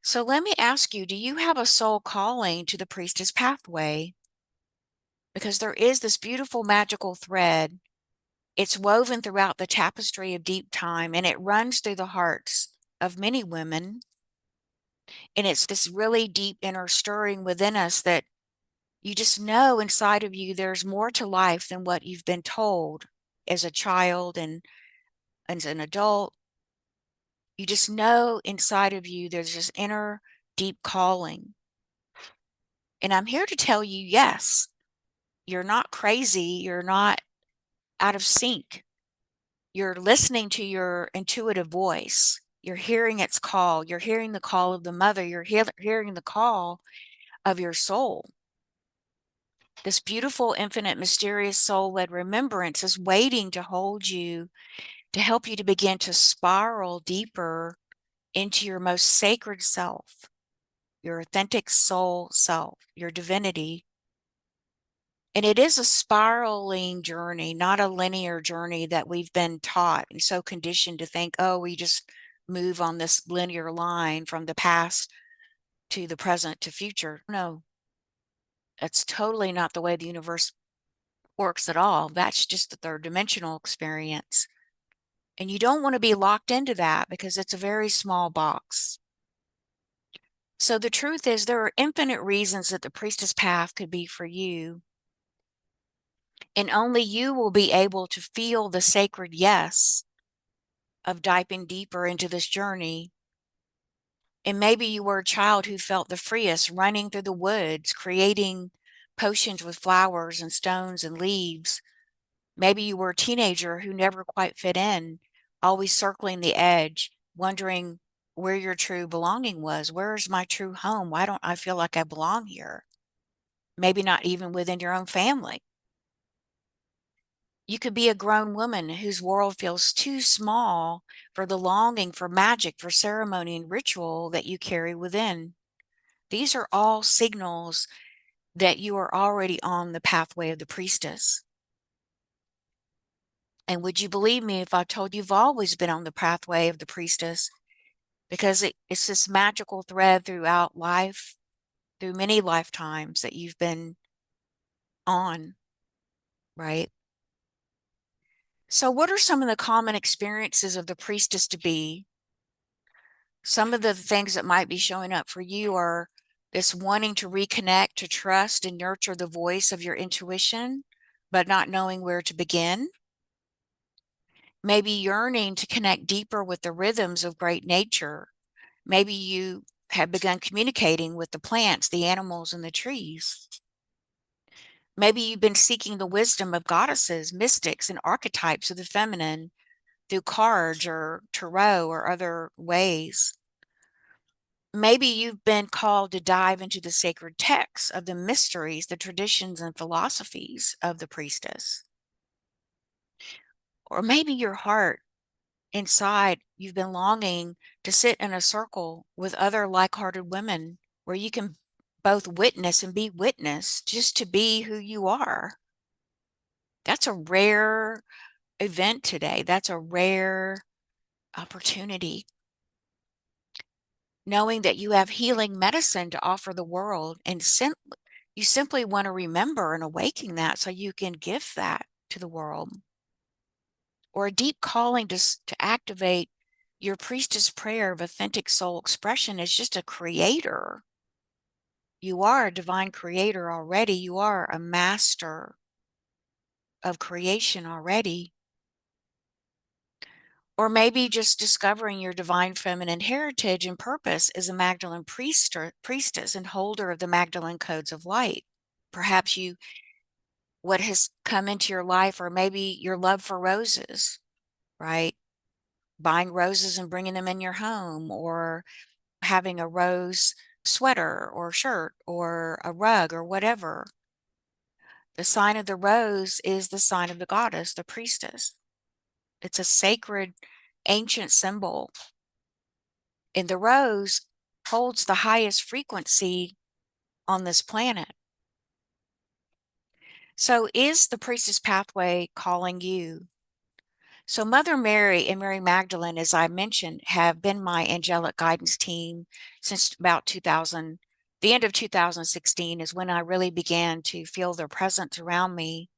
So let me ask you, do you have a soul calling to the Priestess Pathway? Because there is this beautiful magical thread. It's woven throughout the tapestry of deep time, and it runs through the hearts of many women. And it's this really deep inner stirring within us that you just know inside of you there's more to life than what you've been told as a child and as an adult. You just know inside of you there's this inner deep calling. And I'm here to tell you, yes, you're not crazy. You're not out of sync. You're listening to your intuitive voice. You're hearing its call. You're hearing the call of the mother. You're hearing the call of your soul. This beautiful, infinite, mysterious, soul-led remembrance is waiting to hold you, to help you to begin to spiral deeper into your most sacred self, your authentic soul self, your divinity. And it is a spiraling journey, not a linear journey that we've been taught and so conditioned to think, oh, we just move on this linear line from the past to the present to future. No, that's totally not the way the universe works at all. That's just the third dimensional experience. And you don't want to be locked into that because it's a very small box. So the truth is, there are infinite reasons that the Priestess Path could be for you. And only you will be able to feel the sacred yes of diving deeper into this journey. And maybe you were a child who felt the freest running through the woods, creating potions with flowers and stones and leaves. Maybe you were a teenager who never quite fit in, always circling the edge, wondering where your true belonging was. Where is my true home? Why don't I feel like I belong here? Maybe not even within your own family. You could be a grown woman whose world feels too small for the longing for magic, for ceremony and ritual that you carry within. These are all signals that you are already on the pathway of the priestess. And would you believe me if I told you you've always been on the pathway of the priestess? Because it's this magical thread throughout life, through many lifetimes that you've been on, right? So what are some of the common experiences of the priestess to be? Some of the things that might be showing up for you are this wanting to reconnect, to trust and nurture the voice of your intuition, but not knowing where to begin. Maybe yearning to connect deeper with the rhythms of great nature. Maybe you have begun communicating with the plants, the animals, and the trees. Maybe you've been seeking the wisdom of goddesses, mystics, and archetypes of the feminine through cards or tarot or other ways. Maybe you've been called to dive into the sacred texts of the mysteries, the traditions, and philosophies of the priestess. Or maybe your heart inside, you've been longing to sit in a circle with other like-hearted women where you can both witness and be witnessed, just to be who you are. That's a rare event today. That's a rare opportunity. Knowing that you have healing medicine to offer the world, and you simply want to remember and awaken that so you can give that to the world. Or a deep calling to activate your priestess prayer of authentic soul expression as just a creator. You are a divine creator already. You are a master of creation already. Or maybe just discovering your divine feminine heritage and purpose as a Magdalene priestess and holder of the Magdalene codes of light. Perhaps what has come into your life, or maybe your love for roses, right? Buying roses and bringing them in your home, or having a rose sweater or shirt or a rug or whatever. The sign of the rose is the sign of the goddess, the priestess. It's a sacred, ancient symbol. And the rose holds the highest frequency on this planet. So is the priestess pathway calling you? So Mother Mary and Mary Magdalene, as I mentioned, have been my angelic guidance team since about 2000. The end of 2016 is when I really began to feel their presence around me.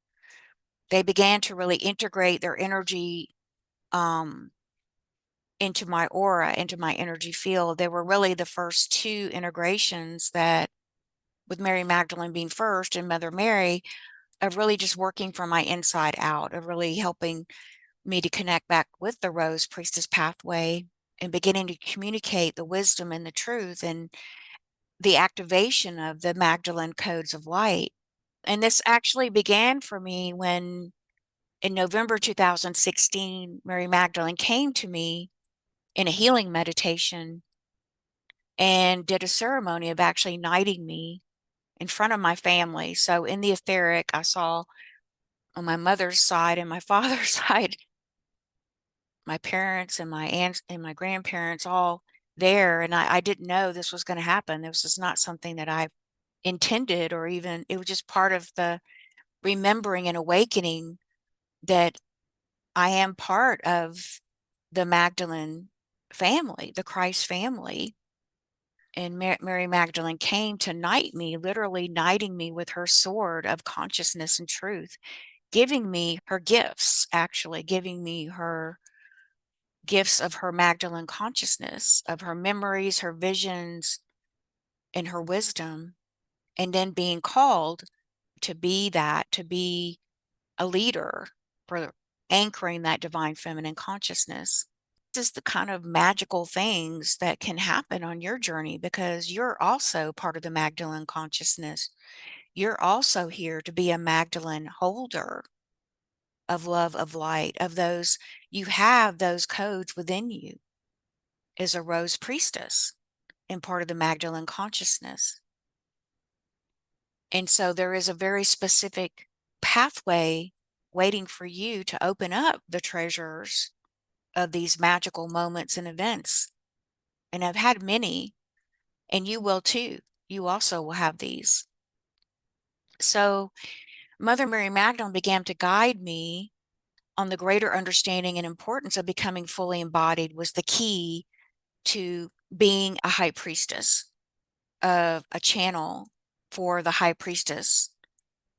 They began to really integrate their energy into my aura, into my energy field. They were really the first two integrations that, with Mary Magdalene being first and Mother Mary, of really just working from my inside out, of really helping me to connect back with the Rose Priestess pathway and beginning to communicate the wisdom and the truth and the activation of the Magdalene codes of light. And this actually began for me when in November 2016, Mary Magdalene came to me in a healing meditation and did a ceremony of actually knighting me in front of my family. So in the etheric, I saw on my mother's side and my father's side, my parents and my aunts and my grandparents all there. And I didn't know this was going to happen. This was not something that I intended, or even, it was just part of the remembering and awakening that I am part of the Magdalene family, the Christ family. And Mary Magdalene came to knight me, literally knighting me with her sword of consciousness and truth, giving me her gifts, actually giving me her gifts of her Magdalene consciousness, of her memories, her visions, and her wisdom, and then being called to be that, to be a leader for anchoring that divine feminine consciousness. This is the kind of magical things that can happen on your journey, because you're also part of the Magdalene consciousness. You're also here to be a Magdalene holder of love, of light, of those. You have those codes within you as a rose priestess and part of the Magdalene consciousness. And so there is a very specific pathway waiting for you to open up the treasures of these magical moments and events. And I've had many, and you will too. You also will have these. So Mother Mary Magdalene began to guide me on the greater understanding and importance of becoming fully embodied was the key to being a high priestess, of a channel for the high priestess,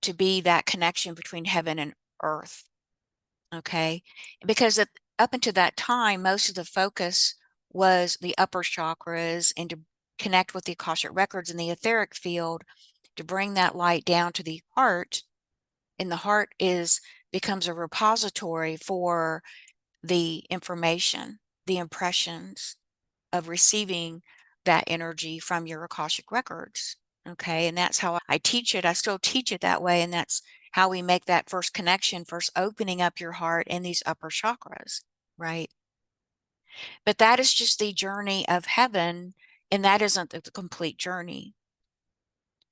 to be that connection between heaven and earth. Okay. Because up until that time, most of the focus was the upper chakras, and to connect with the Akashic Records in the etheric field, to bring that light down to the heart. And the heart becomes a repository for the information, the impressions of receiving that energy from your Akashic Records. Okay. And that's how I teach it. I still teach it that way. And that's how we make that first connection, first opening up your heart in these upper chakras, right? But that is just the journey of heaven. And that isn't the complete journey.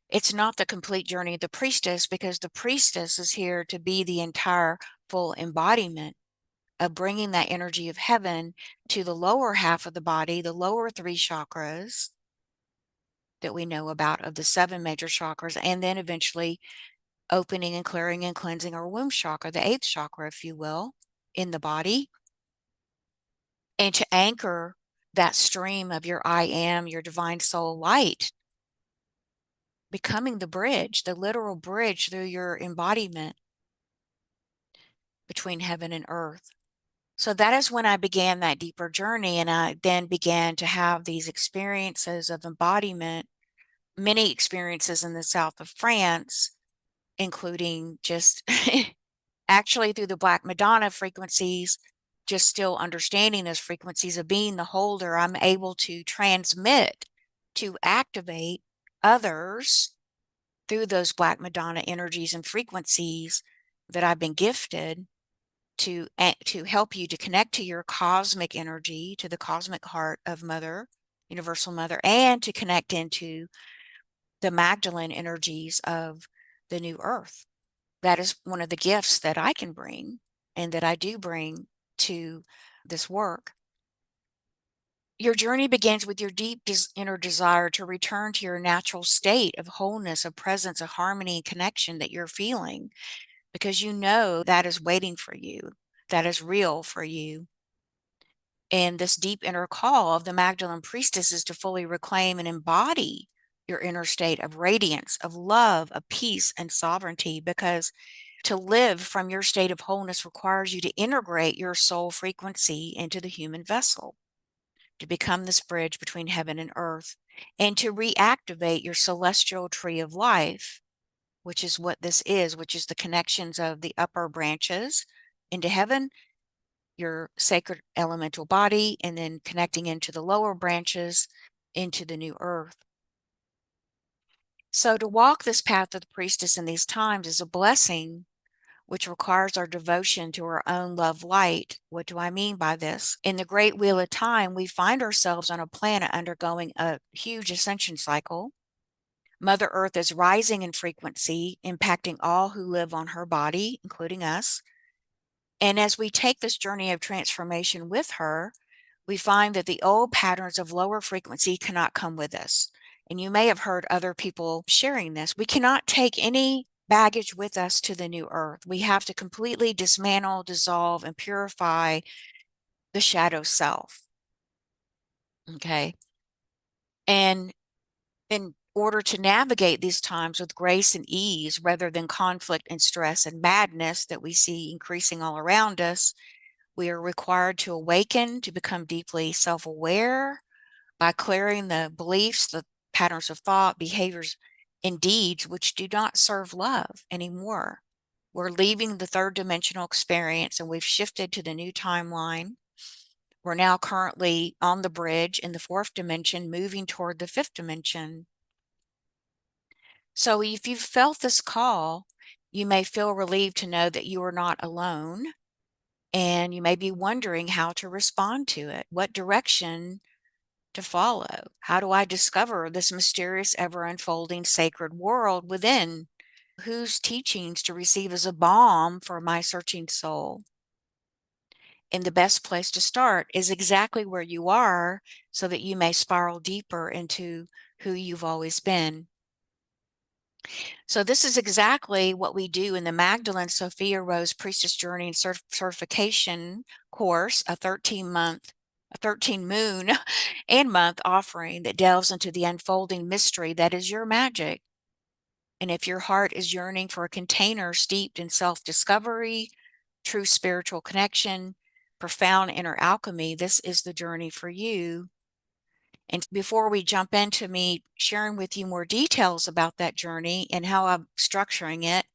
It's not the complete journey of the priestess, because the priestess is here to be the entire full embodiment of bringing that energy of heaven to the lower half of the body, the lower 3 chakras that we know about of the 7 major chakras, and then eventually opening and clearing and cleansing our womb chakra, the 8th chakra, if you will, in the body, and to anchor that stream of your I am, your divine soul light, becoming the bridge, the literal bridge through your embodiment between heaven and earth. So that is when I began that deeper journey, and I then began to have these experiences of embodiment, many experiences in the south of France, including just actually through the Black Madonna frequencies, just still understanding those frequencies of being the holder. I'm able to transmit, to activate others through those Black Madonna energies and frequencies that I've been gifted to help you to connect to your cosmic energy, to the cosmic heart of Mother, Universal Mother, and to connect into the Magdalene energies of the new earth. That is one of the gifts that I can bring, and that I do bring to this work. Your journey begins with your deep inner desire to return to your natural state of wholeness, of presence, of harmony, and connection that you're feeling, because you know that is waiting for you, that is real for you. And this deep inner call of the Magdalene priestess is to fully reclaim and embody your inner state of radiance, of love, of peace, and sovereignty, because to live from your state of wholeness requires you to integrate your soul frequency into the human vessel, to become this bridge between heaven and earth, and to reactivate your celestial tree of life, which is what this is, which is the connections of the upper branches into heaven, your sacred elemental body, and then connecting into the lower branches into the new earth. So to walk this path of the priestess in these times is a blessing, which requires our devotion to our own love light. What do I mean by this? In the great wheel of time, we find ourselves on a planet undergoing a huge ascension cycle, Mother Earth is rising in frequency, impacting all who live on her body, including us. And as we take this journey of transformation with her, we find that the old patterns of lower frequency cannot come with us. And you may have heard other people sharing this. We cannot take any baggage with us to the new earth. We have to completely dismantle, dissolve, and purify the shadow self. Okay. And in order to navigate these times with grace and ease, rather than conflict and stress and madness that we see increasing all around us, we are required to awaken, to become deeply self-aware by clearing the beliefs, the patterns of thought, behaviors, and deeds which do not serve love anymore. We're leaving the third dimensional experience and we've shifted to the new timeline. We're now currently on the bridge in the fourth dimension, moving toward the fifth dimension. So if you've felt this call, you may feel relieved to know that you are not alone. And you may be wondering how to respond to it, what direction to follow. How do I discover this mysterious, ever unfolding sacred world within? Whose teachings to receive as a balm for my searching soul? And the best place to start is exactly where you are so that you may spiral deeper into who you've always been. So this is exactly what we do in the Magdalene Sophia Rose Priestess Journey and Certification course, a 13 moon and month offering that delves into the unfolding mystery that is your magic. And if your heart is yearning for a container steeped in self-discovery, true spiritual connection, profound inner alchemy, this is the journey for you. And before we jump into me sharing with you more details about that journey and how I'm structuring it,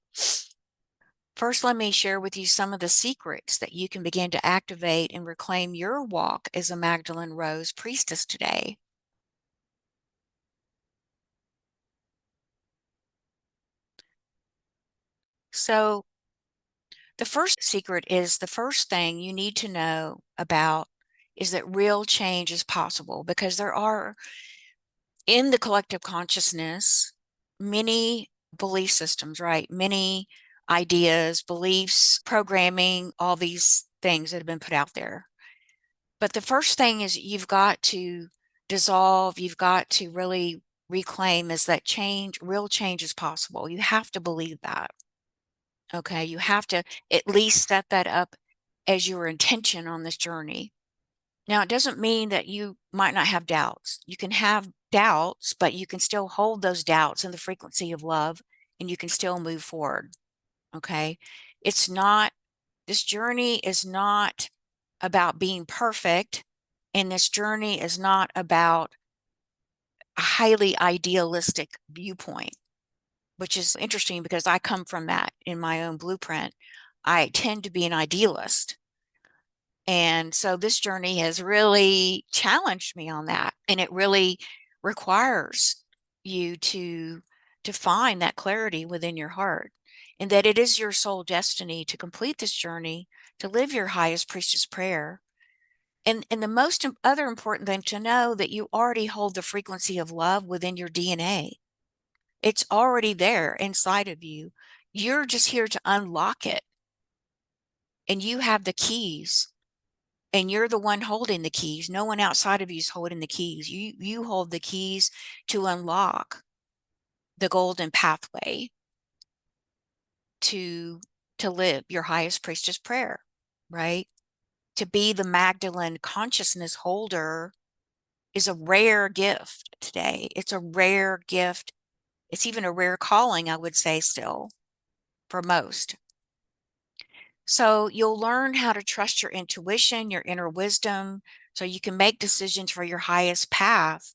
first let me share with you some of the secrets that you can begin to activate and reclaim your walk as a Magdalene Rose priestess today. So the first secret is the first thing you need to know about is that real change is possible, because there are in the collective consciousness many belief systems, right? Many ideas, beliefs, programming, all these things that have been put out there. But the first thing is you've got to dissolve, you've got to really reclaim is that change, real change is possible. You have to believe that. Okay, you have to at least set that up as your intention on this journey. Now, it doesn't mean that you might not have doubts. You can have doubts, but you can still hold those doubts in the frequency of love and you can still move forward. Okay, it's not, this journey is not about being perfect, and this journey is not about a highly idealistic viewpoint, which is interesting because I come from that in my own blueprint. I tend to be an idealist. And so this journey has really challenged me on that. And it really requires you to find that clarity within your heart, and that it is your soul destiny to complete this journey, to live your highest priestess prayer. And the most other important thing to know that you already hold the frequency of love within your DNA. It's already there inside of you. You're just here to unlock it. And you have the keys. And you're the one holding the keys. No one outside of you is holding the keys. You hold the keys to unlock the golden pathway to live your highest priestess prayer, right? To be the Magdalene consciousness holder is a rare gift today. It's a rare gift. It's even a rare calling, I would say, still, for most. So you'll learn how to trust your intuition, your inner wisdom, so you can make decisions for your highest path.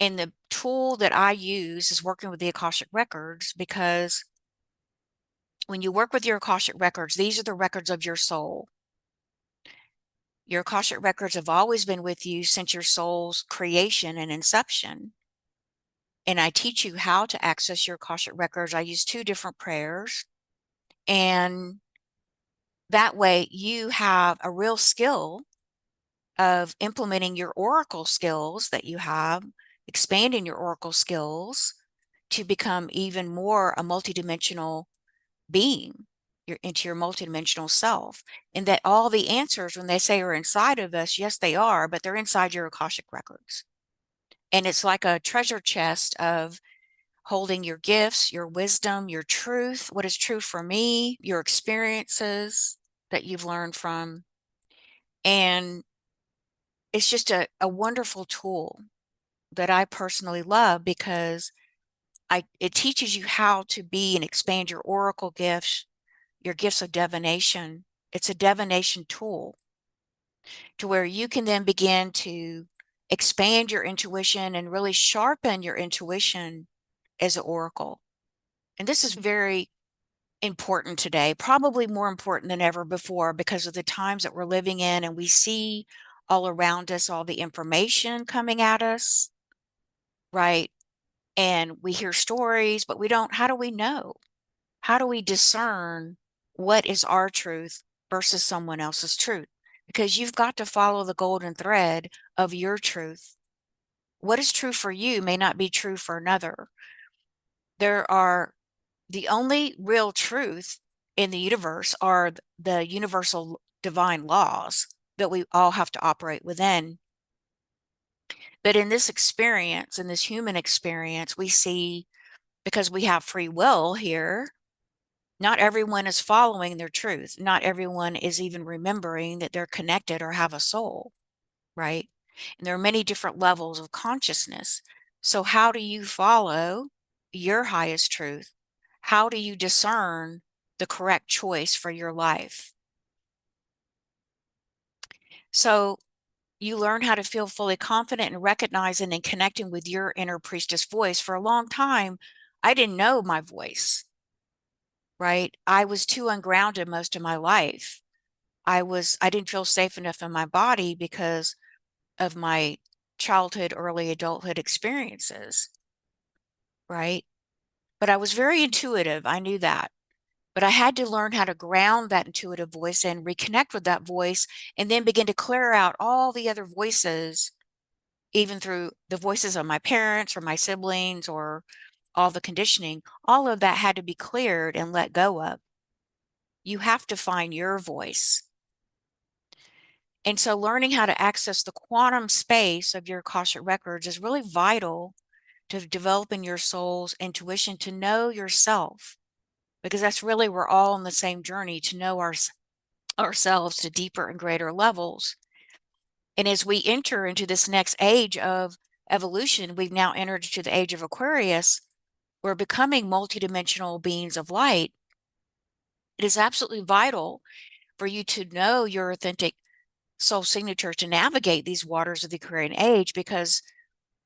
And the tool that I use is working with the Akashic Records, because when you work with your Akashic Records, these are the records of your soul. Your Akashic Records have always been with you since your soul's creation and inception. And I teach you how to access your Akashic Records. I use 2 different prayers. And that way you have a real skill of implementing your oracle skills that you have, expanding your oracle skills to become even more a multidimensional being. You're into your multidimensional self, and that all the answers, when they say are inside of us, yes, they are, but they're inside your Akashic records. And it's like a treasure chest of holding your gifts, your wisdom, your truth, what is true for me, your experiences that you've learned from. And it's just a wonderful tool that I personally love because it teaches you how to be and expand your oracle gifts, your gifts of divination. It's a divination tool to where you can then begin to expand your intuition and really sharpen your intuition as an oracle. And this is very important today, probably more important than ever before because of the times that we're living in, and we see all around us all the information coming at us, right? And we hear stories, but we don't, how do we know? How do we discern what is our truth versus someone else's truth? Because you've got to follow the golden thread of your truth. What is true for you may not be true for another. There are the only real truth in the universe are the universal divine laws that we all have to operate within. But in this experience, in this human experience, we see, because we have free will here, not everyone is following their truth. Not everyone is even remembering that they're connected or have a soul, right? And there are many different levels of consciousness. So how do you follow your highest truth? How do you discern the correct choice for your life? So you learn how to feel fully confident in recognizing and connecting with your inner priestess voice. For a long time, I didn't know my voice, right? I was too ungrounded most of my life. I didn't feel safe enough in my body because of my childhood, early adulthood experiences, right? But I was very intuitive. I knew that. But I had to learn how to ground that intuitive voice and reconnect with that voice and then begin to clear out all the other voices, even through the voices of my parents or my siblings or all the conditioning. All of that had to be cleared and let go of. You have to find your voice. And so learning how to access the quantum space of your Akashic records is really vital to developing your soul's intuition to know yourself, because that's really, we're all on the same journey to know ourselves to deeper and greater levels. And as we enter into this next age of evolution, we've now entered into the age of Aquarius. We're becoming multidimensional beings of light. It is absolutely vital for you to know your authentic soul signature to navigate these waters of the Aquarian age, because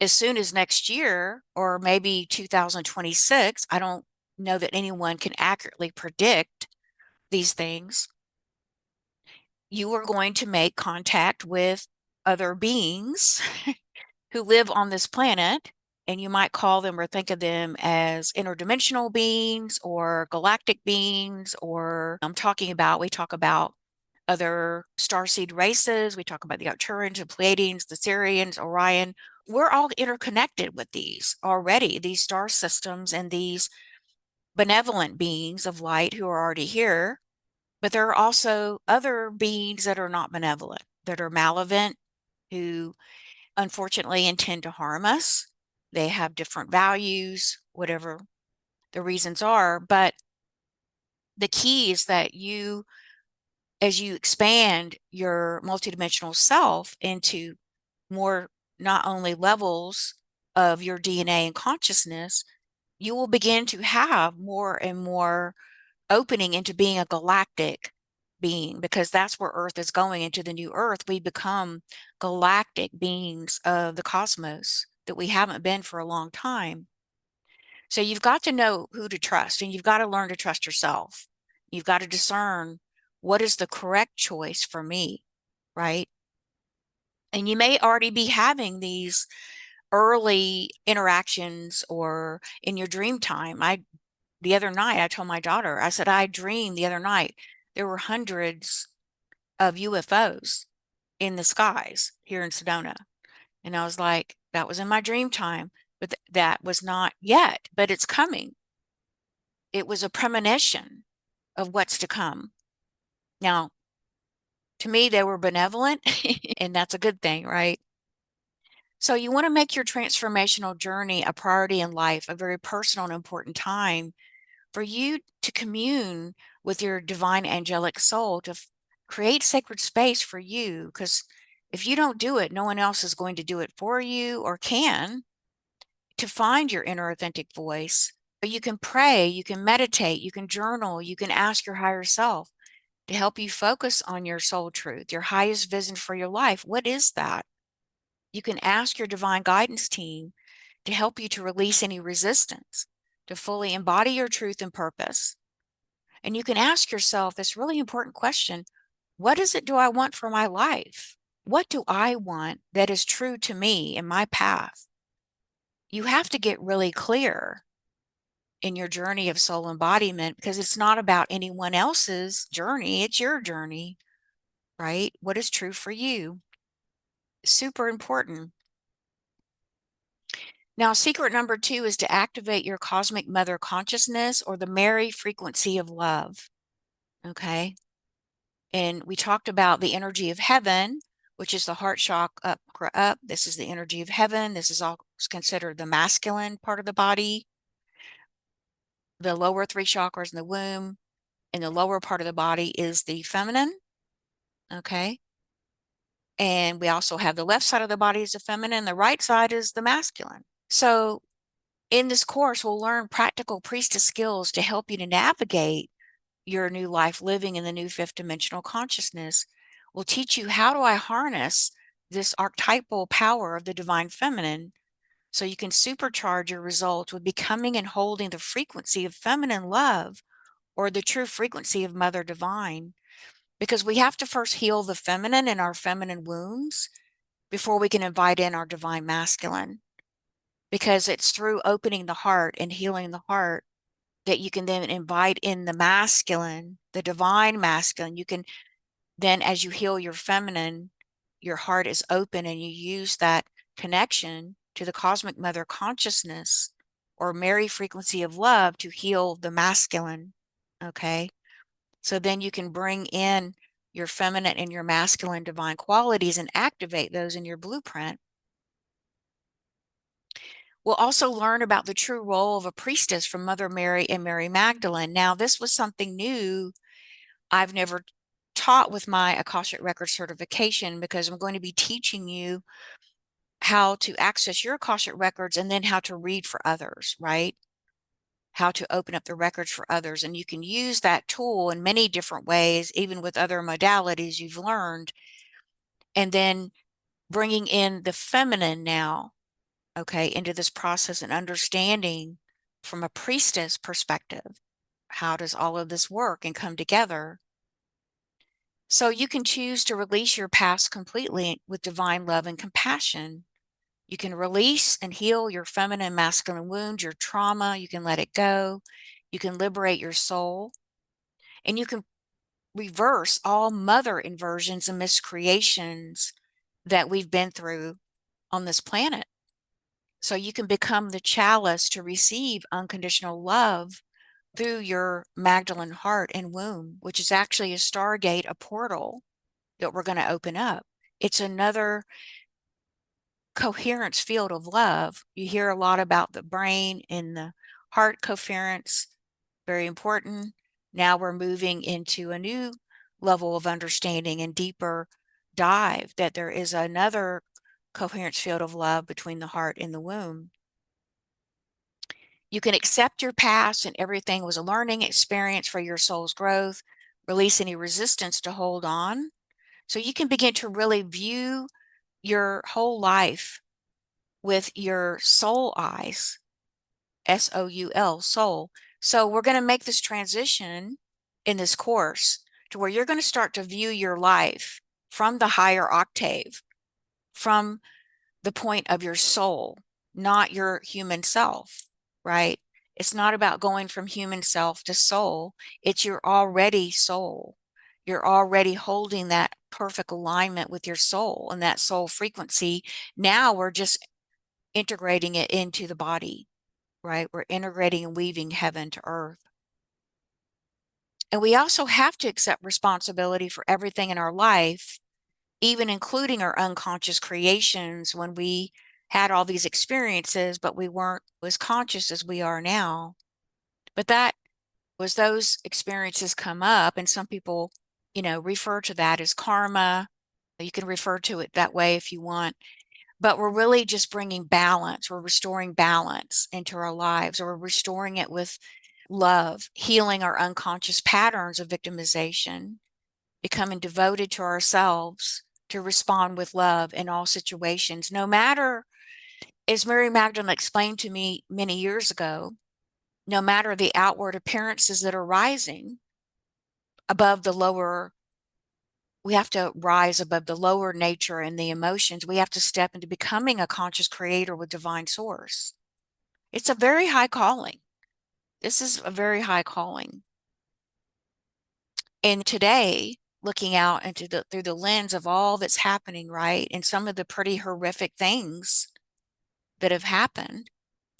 as soon as next year, or maybe 2026, I don't know that anyone can accurately predict these things, you are going to make contact with other beings who live on this planet, and you might call them or think of them as interdimensional beings or galactic beings, or we talk about other starseed races. We talk about the Arcturians and Pleiadians, the Sirians, Orion. We're all interconnected with these already, these star systems and these benevolent beings of light who are already here. But there are also other beings that are not benevolent, that are malevolent, who unfortunately intend to harm us. They have different values, whatever the reasons are. But the key is that you, as you expand your multidimensional self into more, not only levels of your DNA and consciousness, you will begin to have more and more opening into being a galactic being, because that's where Earth is going. Into the new Earth, we become galactic beings of the cosmos that we haven't been for a long time. So you've got to know who to trust, and you've got to learn to trust yourself. You've got to discern what is the correct choice for me, right? And you may already be having these early interactions or in your dream time. The other night, I told my daughter, I said, I dreamed the other night there were hundreds of UFOs in the skies here in Sedona. And I was like, that was in my dream time. but that was not yet, but it's coming. It was a premonition of what's to come. Now, to me, they were benevolent, and that's a good thing, right? So you want to make your transformational journey a priority in life, a very personal and important time for you to commune with your divine angelic soul, to create sacred space for you. Because if you don't do it, no one else is going to do it for you or can, to find your inner authentic voice. But you can pray, you can meditate, you can journal, you can ask your higher self to help you focus on your soul truth, your highest vision for your life. What is that? You can ask your divine guidance team to help you to release any resistance, to fully embody your truth and purpose. And you can ask yourself this really important question: what is it do I want for my life? What do I want that is true to me in my path? You have to get really clear in your journey of soul embodiment, because it's not about anyone else's journey, it's your journey, right? What is true for you? Super important. Now, secret number 2 is to activate your cosmic mother consciousness, or the Mary frequency of love. Okay. And we talked about the energy of heaven, which is the heart chakra up. This is the energy of heaven. This is all considered the masculine part of the body. The lower 3 chakras in the womb, and the lower part of the body is the feminine. Okay. And we also have the left side of the body is the feminine, the right side is the masculine. So in this course, we'll learn practical priestess skills to help you to navigate your new life living in the new 5th dimensional consciousness. We'll teach you, how do I harness this archetypal power of the divine feminine so you can supercharge your results with becoming and holding the frequency of feminine love, or the true frequency of Mother Divine. Because we have to first heal the feminine and our feminine wounds before we can invite in our divine masculine. Because it's through opening the heart and healing the heart that you can then invite in the masculine, the divine masculine. You can then, as you heal your feminine, your heart is open, and you use that connection to the cosmic mother consciousness, or Mary frequency of love, to heal the masculine. Okay. So then you can bring in your feminine and your masculine divine qualities and activate those in your blueprint. We'll also learn about the true role of a priestess from Mother Mary and Mary Magdalene. Now, this was something new I've never taught with my Akashic Records certification, because I'm going to be teaching you how to access your Akashic Records, and then how to read for others, right? How to open up the records for others. And you can use that tool in many different ways, even with other modalities you've learned. And then bringing in the feminine now, okay, into this process, and understanding from a priestess perspective, how does all of this work and come together? So you can choose to release your past completely with divine love and compassion. You can release and heal your feminine and masculine wounds, your trauma. You can let it go. You can liberate your soul. And you can reverse all mother inversions and miscreations that we've been through on this planet. So you can become the chalice to receive unconditional love through your Magdalene heart and womb, which is actually a stargate, a portal that we're going to open up. It's another coherence field of love. You hear a lot about the brain and the heart coherence, very important. Now we're moving into a new level of understanding and deeper dive, that there is another coherence field of love between the heart and the womb. You can accept your past, and everything was a learning experience for your soul's growth. Release any resistance to hold on. So you can begin to really view your whole life with your soul eyes, S-O-U-L, soul. So we're going to make this transition in this course to where you're going to start to view your life from the higher octave, from the point of your soul, not your human self, right? It's not about going from human self to soul. It's your already soul. You're already holding that perfect alignment with your soul and that soul frequency. Now we're just integrating it into the body, right? We're integrating and weaving heaven to earth. And we also have to accept responsibility for everything in our life, even including our unconscious creations when we had all these experiences, but we weren't as conscious as we are now. But that was those experiences come up, and some people, refer to that as karma. You can refer to it that way if you want. But we're really just bringing balance. We're restoring balance into our lives, or we're restoring it with love, healing our unconscious patterns of victimization, becoming devoted to ourselves to respond with love in all situations, no matter, as Mary Magdalene explained to me many years ago, no matter the outward appearances that are rising above the lower. We have to rise above the lower nature and the emotions. We have to step into becoming a conscious creator with divine source. It's a very high calling. This is a very high calling. And today, looking out through the lens of all that's happening, right? And some of the pretty horrific things that have happened,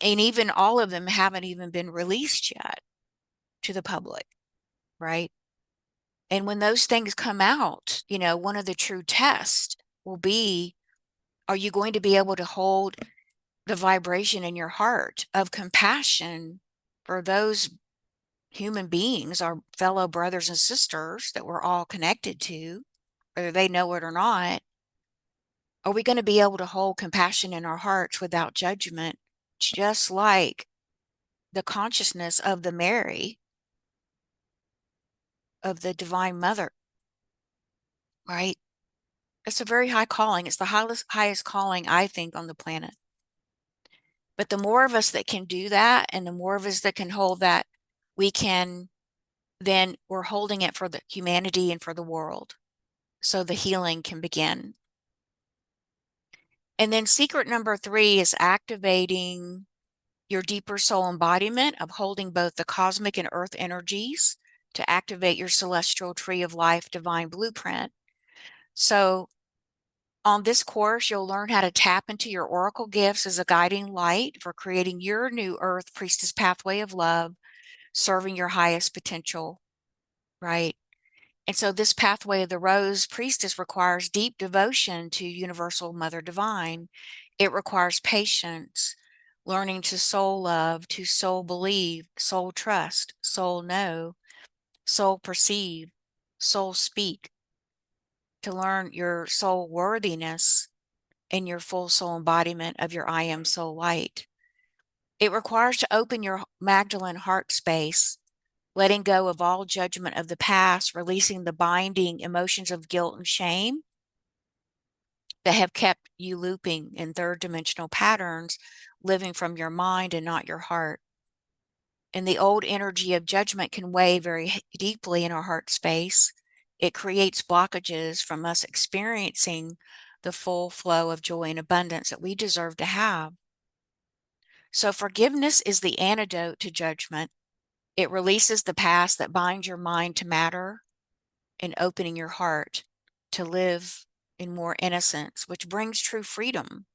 and even all of them haven't even been released yet to the public, right? And when those things come out, one of the true tests will be, are you going to be able to hold the vibration in your heart of compassion for those human beings, our fellow brothers and sisters that we're all connected to, whether they know it or not? Are we going to be able to hold compassion in our hearts without judgment, just like the consciousness of the Mary, of the Divine Mother, right? It's a very high calling. It's the highest calling, I think, on the planet. But the more of us that can do that, and the more of us that can hold that, then we're holding it for the humanity and for the world. So the healing can begin. And then secret number 3 is activating your deeper soul embodiment of holding both the cosmic and earth energies to activate your celestial tree of life divine blueprint. So on this course, you'll learn how to tap into your oracle gifts as a guiding light for creating your new earth priestess pathway of love, serving your highest potential, right? And so this pathway of the rose priestess requires deep devotion to universal mother divine. It requires patience, learning to soul love, to soul believe, soul trust, soul know, soul perceive, soul speak, to learn your soul worthiness and your full soul embodiment of your I am soul light. It requires to open your Magdalene heart space, letting go of all judgment of the past, releasing the binding emotions of guilt and shame that have kept you looping in third dimensional patterns, living from your mind and not your heart. And the old energy of judgment can weigh very deeply in our heart space. It creates blockages from us experiencing the full flow of joy and abundance that we deserve to have. So forgiveness is the antidote to judgment. It releases the past that binds your mind to matter and opening your heart to live in more innocence, which brings true freedom.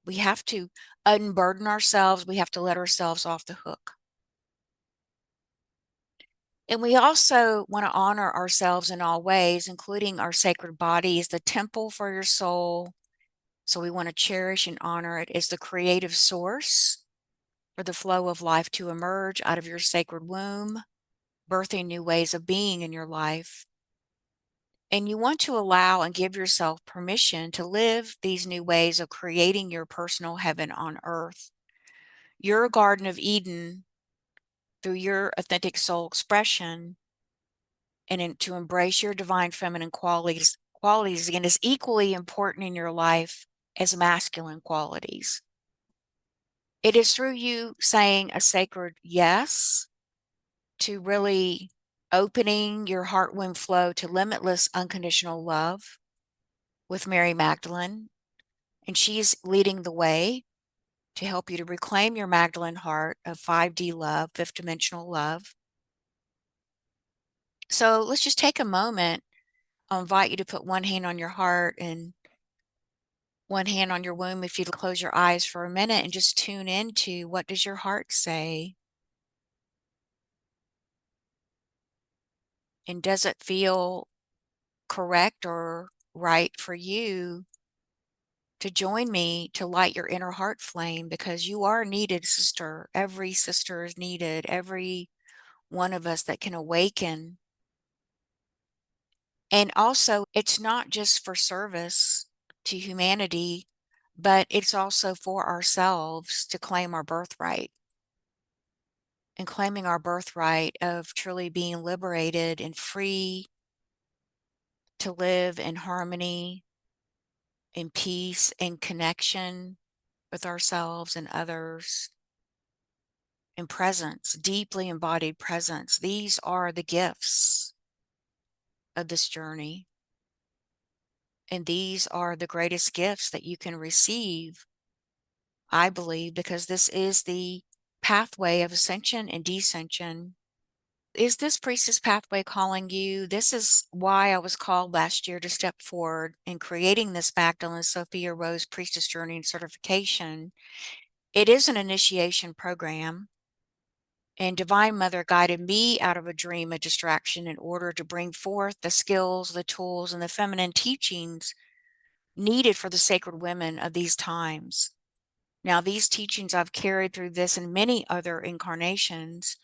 We have to unburden ourselves. We have to let ourselves off the hook. And we also want to honor ourselves in all ways, including our sacred body is the temple for your soul. So we want to cherish and honor it as the creative source for the flow of life to emerge out of your sacred womb, birthing new ways of being in your life. And you want to allow and give yourself permission to live these new ways of creating your personal heaven on earth, your Garden of Eden through your authentic soul expression, and to embrace your divine feminine qualities again is equally important in your life as masculine qualities. It is through you saying a sacred yes to really opening your heart womb flow to limitless unconditional love with Mary Magdalene. And she's leading the way to help you to reclaim your Magdalene heart of 5D love, fifth dimensional love. So let's just take a moment. I'll invite you to put one hand on your heart and one hand on your womb, if you close your eyes for a minute and just tune into what does your heart say? And does it feel correct or right for you to join me to light your inner heart flame? Because you are needed, sister. Every sister is needed. Every one of us that can awaken. And also, it's not just for service to humanity, but it's also for ourselves to claim our birthright. And claiming our birthright of truly being liberated and free to live in harmony, in peace, in connection with ourselves and others, in presence, deeply embodied presence. These are the gifts of this journey. And these are the greatest gifts that you can receive, I believe, because this is the pathway of ascension and descension. Is this priestess pathway calling you? This is why I was called last year to step forward in creating this Magdalene Sophia Rose Priestess Journey and Certification. It is an initiation program, and Divine Mother guided me out of a dream of distraction in order to bring forth the skills, the tools, and the feminine teachings needed for the sacred women of these times. Now, these teachings I've carried through this and many other incarnations.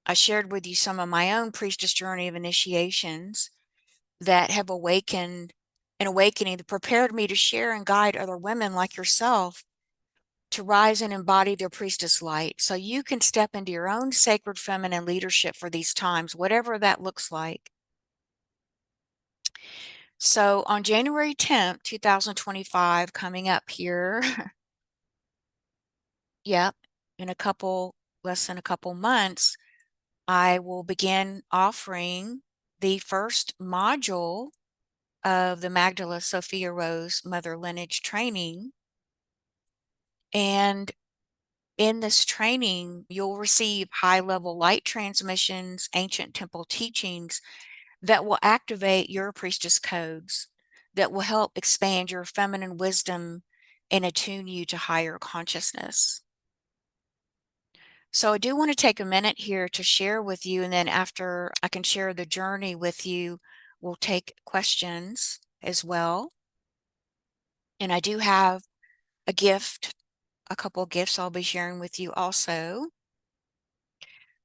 I shared with you some of my own priestess journey of initiations that have awakened an awakening that prepared me to share and guide other women like yourself to rise and embody their priestess light so you can step into your own sacred feminine leadership for these times, whatever that looks like. So on January 10th, 2025, coming up here, yep, in less than a couple months, I will begin offering the first module of the Magdalene Sophia Rose Mother Lineage Training. And in this training, you'll receive high-level light transmissions, ancient temple teachings that will activate your priestess codes, that will help expand your feminine wisdom and attune you to higher consciousness. So I do want to take a minute here to share with you, and then after I can share the journey with you, we'll take questions as well. And I do have a couple of gifts I'll be sharing with you also.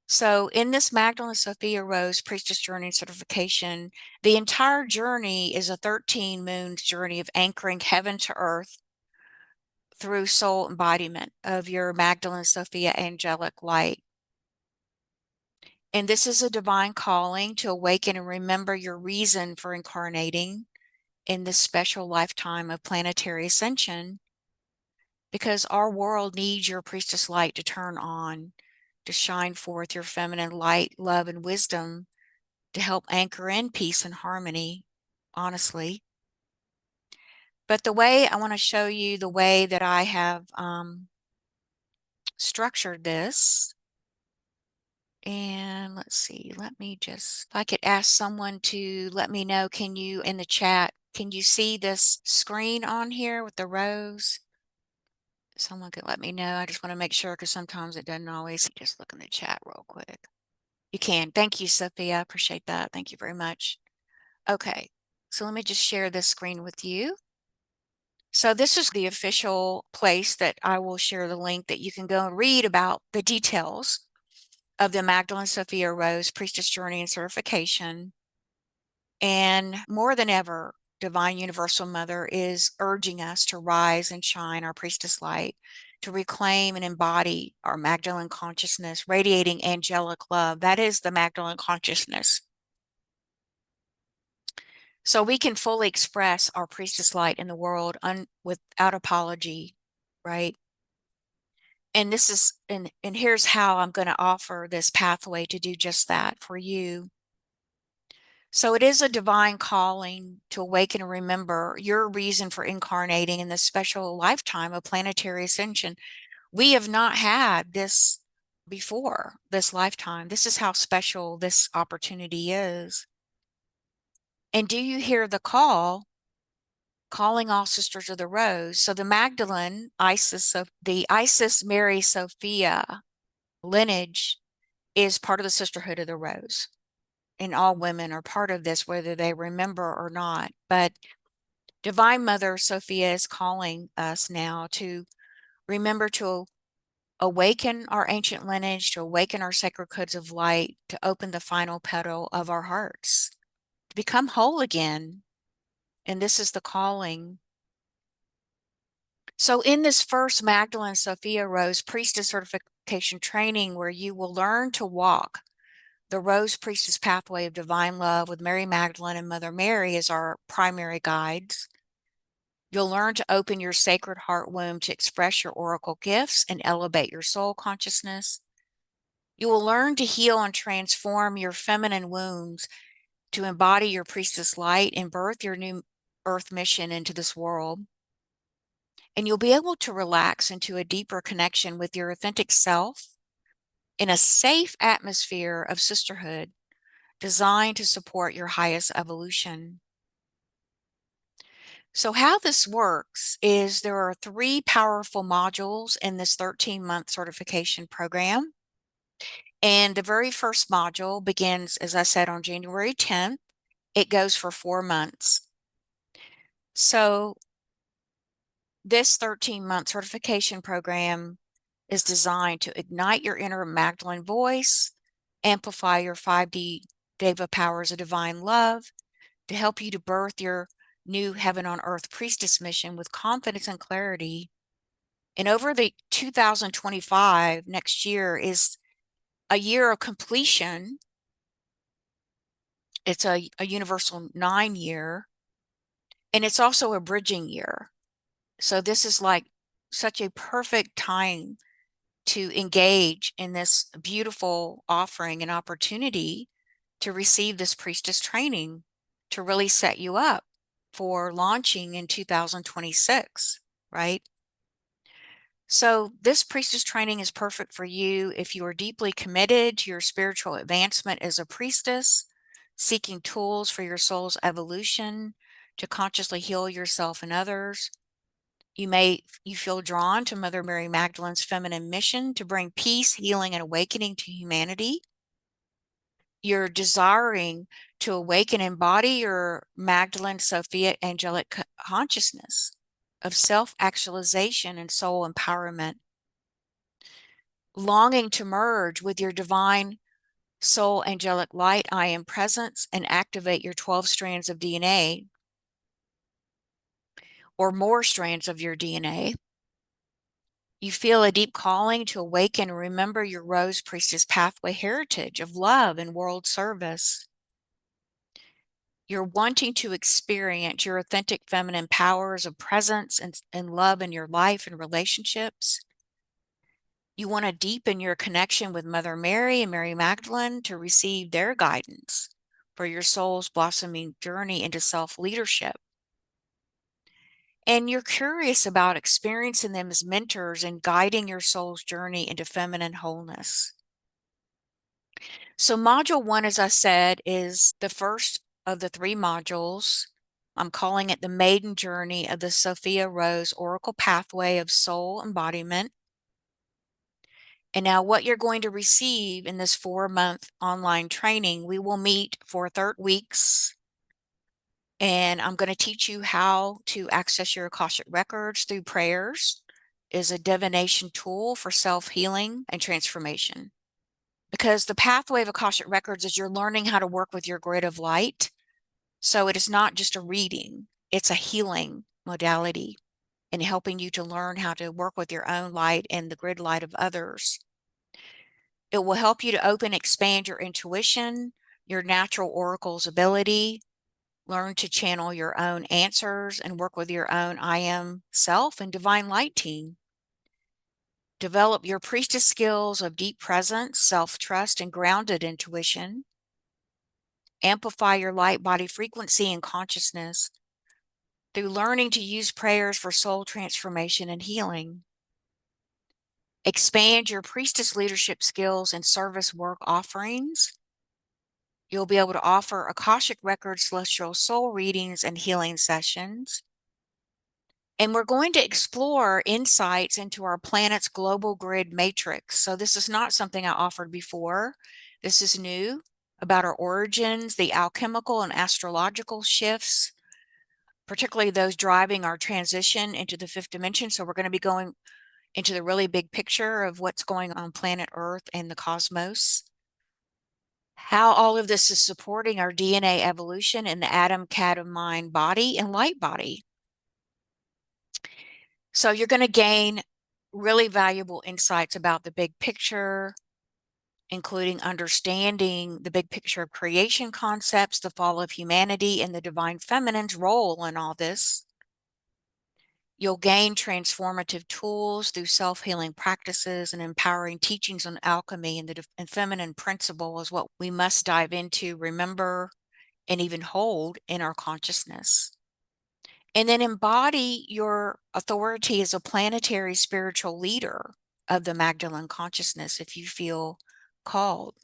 So in this Magdalene Sophia Rose Priestess Journey Certification, the entire journey is a 13 moons journey of anchoring heaven to earth through soul embodiment of your Magdalene Sophia angelic light. And this is a divine calling to awaken and remember your reason for incarnating in this special lifetime of planetary ascension, because our world needs your priestess light to turn on, to shine forth your feminine light, love, and wisdom to help anchor in peace and harmony, honestly. But the way I want to show you the way that I have structured this. And let's see, if I could ask someone to let me know, can you, in the chat, can you see this screen on here with the rows? Someone could let me know. I just want to make sure, because sometimes it doesn't always. Just look in the chat real quick. You can. Thank you, Sophia. I appreciate that. Thank you very much. Okay, so let me just share this screen with you. So this is the official place that I will share the link that you can go and read about the details of the Magdalene Sophia Rose Priestess Journey and Certification. And more than ever, Divine Universal Mother is urging us to rise and shine our priestess light, to reclaim and embody our Magdalene consciousness, radiating angelic love. That is the Magdalene consciousness. So we can fully express our priestess light in the world without apology, right? And this is, and here's how I'm going to offer this pathway to do just that for you. So it is a divine calling to awaken and remember your reason for incarnating in this special lifetime of planetary ascension. We have not had this before, this lifetime. This is how special this opportunity is. And do you hear the call calling all sisters of the rose. So the Magdalene, the Isis Mary Sophia lineage is part of the sisterhood of the rose. And all women are part of this, whether they remember or not. But Divine Mother Sophia is calling us now to remember to awaken our ancient lineage, to awaken our sacred codes of light, to open the final petal of our hearts, to become whole again. And this is the calling. So in this first Magdalene Sophia Rose Priestess Certification Training, where you will learn to walk the Rose Priestess Pathway of Divine Love with Mary Magdalene and Mother Mary as our primary guides, you'll learn to open your sacred heart womb to express your oracle gifts and elevate your soul consciousness. You will learn to heal and transform your feminine wounds to embody your priestess light and birth your new earth mission into this world. And you'll be able to relax into a deeper connection with your authentic self in a safe atmosphere of sisterhood designed to support your highest evolution. So how this works is there are 3 powerful modules in this 13-month certification program. And the very first module begins, as I said, on January 10th. It goes for 4 months. So this 13-month certification program is designed to ignite your inner Magdalene voice, amplify your 5D Deva powers of divine love, to help you to birth your new heaven on earth priestess mission with confidence and clarity. And over the 2025, next year, is a year of completion. It's a universal 9 year, and it's also a bridging year. So this is like such a perfect time to engage in this beautiful offering and opportunity to receive this priestess training to really set you up for launching in 2026, right? So this priestess training is perfect for you if you are deeply committed to your spiritual advancement as a priestess, seeking tools for your soul's evolution to consciously heal yourself and others. You feel drawn to Mother Mary Magdalene's feminine mission to bring peace, healing, and awakening to humanity. You're desiring to awaken and embody your Magdalene Sophia angelic consciousness of self-actualization and soul empowerment. Longing to merge with your divine soul angelic light, I am presence, and activate your 12 strands of DNA or more strands of your DNA. You feel a deep calling to awaken and remember your Rose Priestess Pathway heritage of love and world service. You're wanting to experience your authentic feminine powers of presence and love in your life and relationships. You want to deepen your connection with Mother Mary and Mary Magdalene to receive their guidance for your soul's blossoming journey into self-leadership. And you're curious about experiencing them as mentors and guiding your soul's journey into feminine wholeness. So module 1, as I said, is the first of the 3 modules. I'm calling it the maiden journey of the Sophia Rose Oracle Pathway of Soul Embodiment. And now what you're going to receive in this 4-month online training, we will meet for 30 weeks. And I'm going to teach you how to access your Akashic Records through prayers. Is a divination tool for self-healing and transformation. Because the pathway of Akashic Records is you're learning how to work with your grid of light. So it is not just a reading, it's a healing modality in helping you to learn how to work with your own light and the grid light of others. It will help you to open, expand your intuition, your natural oracle's ability, learn to channel your own answers and work with your own I am self and divine light team. Develop your priestess skills of deep presence, self-trust, and grounded intuition. Amplify your light body frequency and consciousness through learning to use prayers for soul transformation and healing. Expand your priestess leadership skills and service work offerings. You'll be able to offer Akashic Records celestial soul readings and healing sessions. And we're going to explore insights into our planet's global grid matrix. So this is not something I offered before. This is new, about our origins, the alchemical and astrological shifts, particularly those driving our transition into the fifth dimension. So we're going to be going into the really big picture of what's going on planet Earth and the cosmos. How all of this is supporting our DNA evolution in the atom, cat, mind, body, and light body. So you're going to gain really valuable insights about the big picture, including understanding the big picture of creation concepts, the fall of humanity, and the divine feminine's role in all this. You'll gain transformative tools through self-healing practices and empowering teachings on alchemy, and the feminine principle is what we must dive into, remember, and even hold in our consciousness. And then embody your authority as a planetary spiritual leader of the Magdalene consciousness if you feel called.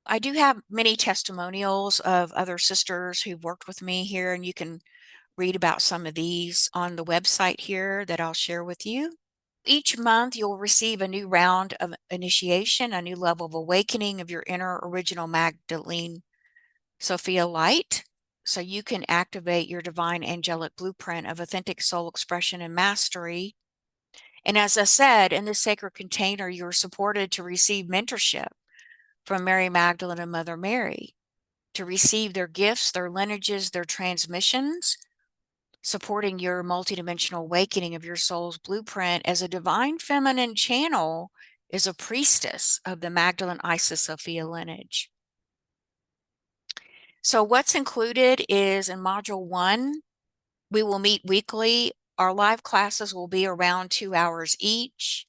I do have many testimonials of other sisters who've worked with me here, and you can read about some of these on the website here that I'll share with you. Each month, you'll receive a new round of initiation, a new level of awakening of your inner original Magdalene Sophia light, so you can activate your divine angelic blueprint of authentic soul expression and mastery. And as I said, in this sacred container, you're supported to receive mentorship from Mary Magdalene and Mother Mary, to receive their gifts, their lineages, their transmissions, supporting your multidimensional awakening of your soul's blueprint as a divine feminine channel, is a priestess of the Magdalene Isis Sophia lineage. So what's included is in Module 1, we will meet weekly. Our live classes will be around 2 hours each.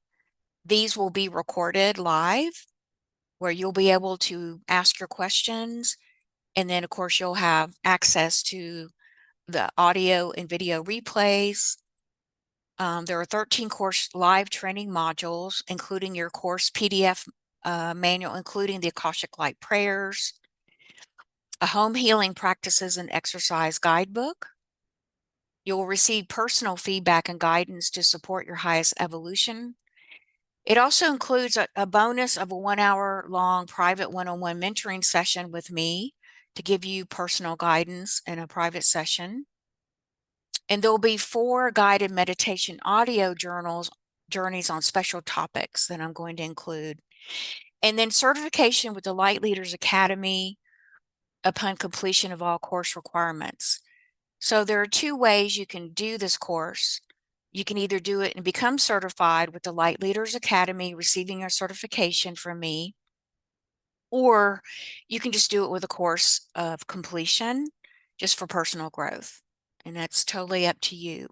These will be recorded live, where you'll be able to ask your questions. And then, of course, you'll have access to the audio and video replays. There are 13 course live training modules, including your course PDF manual, including the Akashic Light prayers, a home healing practices and exercise guidebook. You'll receive personal feedback and guidance to support your highest evolution. It also includes a bonus of a 1 hour long private one-on-one mentoring session with me to give you personal guidance in a private session. And there'll be 4 guided meditation audio journeys on special topics that I'm going to include. And then certification with the Light Leaders Academy upon completion of all course requirements. So there are 2 ways you can do this course. You can either do it and become certified with the Light Leaders Academy, receiving a certification from me, or you can just do it with a course of completion just for personal growth. And that's totally up to you.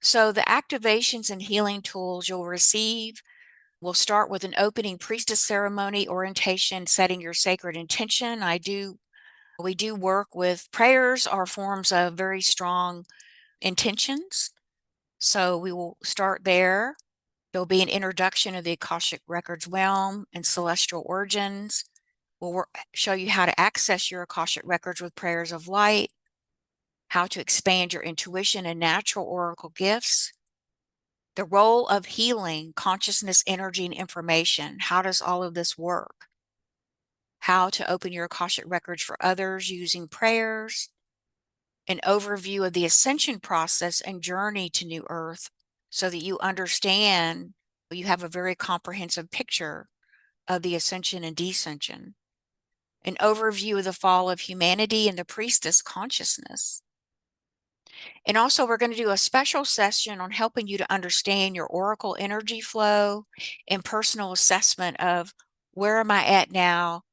So the activations and healing tools you'll receive will start with an opening priestess ceremony orientation, setting your sacred intention. We do work with prayers or forms of very strong intentions. So we will start there. There'll be an introduction of the Akashic Records realm and celestial origins. We'll show you how to access your Akashic Records with prayers of light, how to expand your intuition and natural oracle gifts, the role of healing, consciousness, energy, and information. How does all of this work? How to open your Akashic Records for others using prayers, an overview of the ascension process and journey to New Earth so that you understand, you have a very comprehensive picture of the ascension and descension, an overview of the fall of humanity and the priestess consciousness. And also, we're going to do a special session on helping you to understand your oracle energy flow and personal assessment of where am I at now?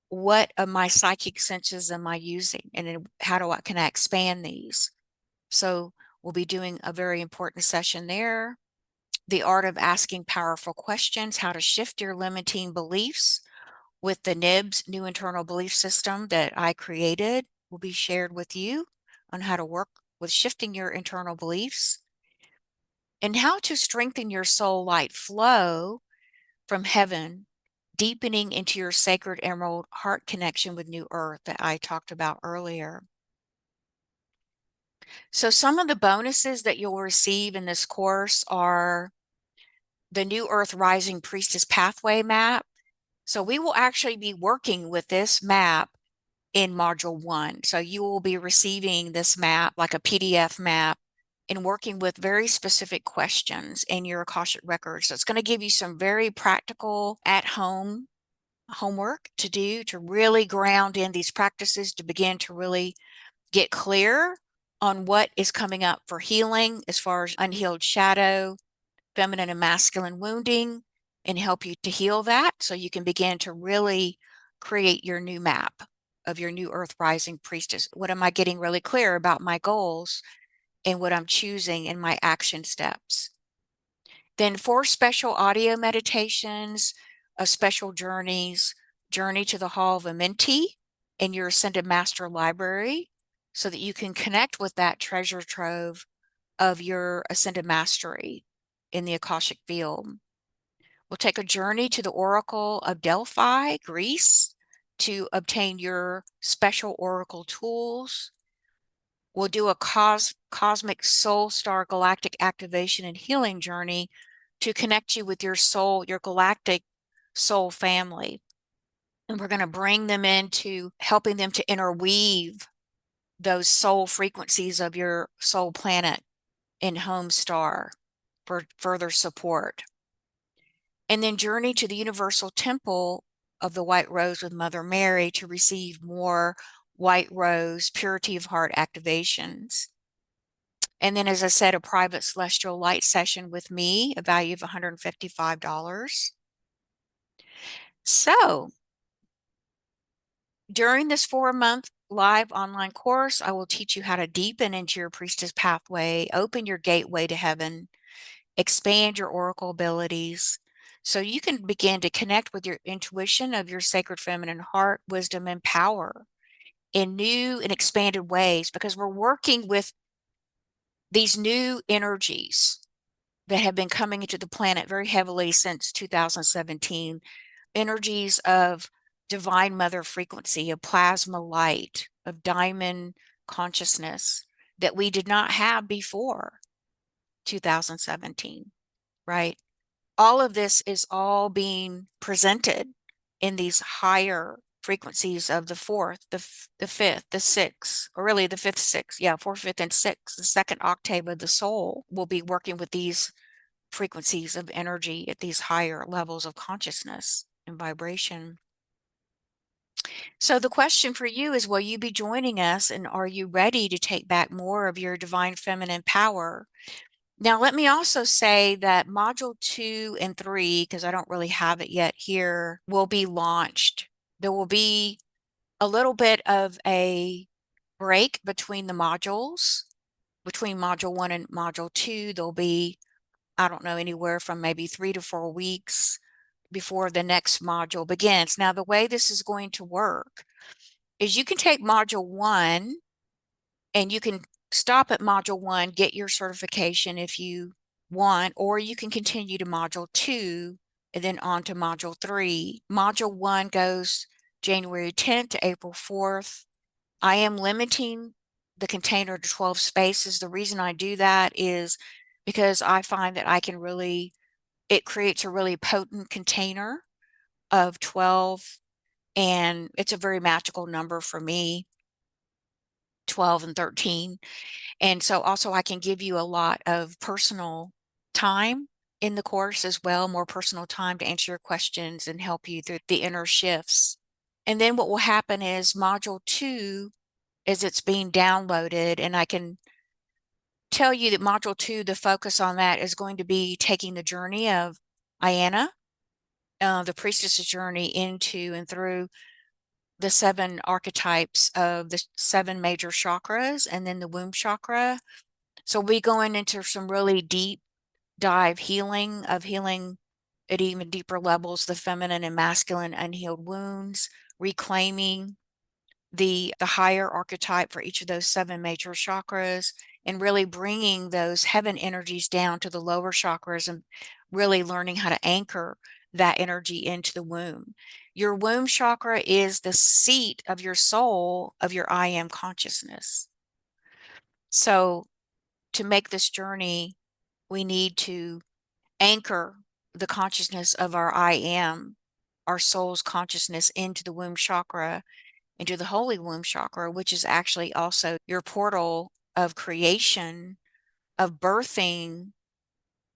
What of my psychic senses am I using? And then can I expand these? So we'll be doing a very important session there. The art of asking powerful questions, how to shift your limiting beliefs with the NIBS, new internal belief system that I created, will be shared with you on how to work with shifting your internal beliefs, and how to strengthen your soul light flow from heaven, deepening into your sacred emerald heart connection with New Earth that I talked about earlier. So some of the bonuses that you'll receive in this course are the New Earth Rising Priestess Pathway map. So we will actually be working with this map in Module 1. So you will be receiving this map, like a PDF map, and working with very specific questions in your Akashic Records. So it's going to give you some very practical at-home homework to do to really ground in these practices to begin to really get clear on what is coming up for healing as far as unhealed shadow, feminine and masculine wounding, and help you to heal that so you can begin to really create your new map of your new Earth Rising Priestess. What am I getting really clear about my goals and what I'm choosing in my action steps? Then 4 special audio meditations, special journeys, journey to the Hall of a Mentee in your Ascended Master library so that you can connect with that treasure trove of your Ascended Mastery in the Akashic field. We'll take a journey to the Oracle of Delphi, Greece, to obtain your special Oracle tools. We'll do a cosmic soul star galactic activation and healing journey to connect you with your soul, your galactic soul family. And we're going to bring them into helping them to interweave those soul frequencies of your soul planet in home star for further support. And then journey to the Universal Temple of the White Rose with Mother Mary to receive more White Rose purity of heart activations. And then, as I said, a private celestial light session with me, a value of $155. So during this 4-month live online course, I will teach you how to deepen into your priestess pathway, open your gateway to heaven, expand your oracle abilities, so you can begin to connect with your intuition of your sacred feminine heart, wisdom, and power in new and expanded ways, because we're working with these new energies that have been coming into the planet very heavily since 2017, energies of divine mother frequency, of plasma light, of diamond consciousness that we did not have before 2017, right? All of this is all being presented in these higher frequencies of the fourth, the fifth, the sixth, or really the fifth, sixth, yeah, fourth, fifth, and sixth, the second octave of the soul will be working with these frequencies of energy at these higher levels of consciousness and vibration. So the question for you is, will you be joining us, and are you ready to take back more of your divine feminine power? Now, let me also say that Module 2 and 3, because I don't really have it yet here, will be launched. There will be a little bit of a break between the modules. Between Module 1 and Module 2, there'll be, I don't know, anywhere from maybe 3 to 4 weeks before the next module begins. Now, the way this is going to work is you can take Module 1 and you can stop at Module 1, get your certification if you want, or you can continue to Module 2 and then on to Module 3. Module 1 goes January 10th to April 4th. I am limiting the container to 12 spaces. The reason I do that is because I find that I can really, it creates a really potent container of 12, and it's a very magical number for me, 12 and 13. And so also I can give you a lot of personal time in the course as well, more personal time to answer your questions and help you through the inner shifts. And then what will happen is Module 2, as it's being downloaded, and I can tell you that Module 2, the focus on that is going to be taking the journey of Ayana, the priestess's journey into and through the 7 archetypes of the 7 major chakras and then the womb chakra. So we'll be going into some really deep dive healing at even deeper levels, the feminine and masculine unhealed wounds, reclaiming the higher archetype for each of those 7 major chakras, and really bringing those heaven energies down to the lower chakras and really learning how to anchor that energy into the womb. Your womb chakra is the seat of your soul, of your I am consciousness. So to make this journey, we need to anchor the consciousness of our I am, our soul's consciousness, into the womb chakra, into the holy womb chakra, which is actually also your portal of creation, of birthing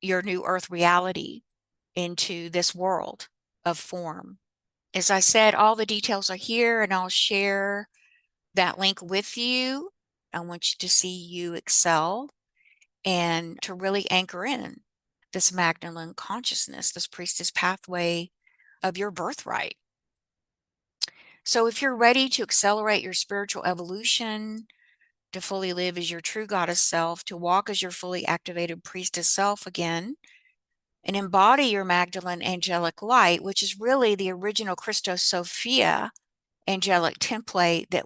your new earth reality into this world of form. As I said, all the details are here, and I'll share that link with you. I want you to see you excel and to really anchor in this Magdalene consciousness, this priestess pathway of your birthright. So if you're ready to accelerate your spiritual evolution, to fully live as your true goddess self, to walk as your fully activated priestess self again, and embody your Magdalene angelic light, which is really the original Christos Sophia angelic template that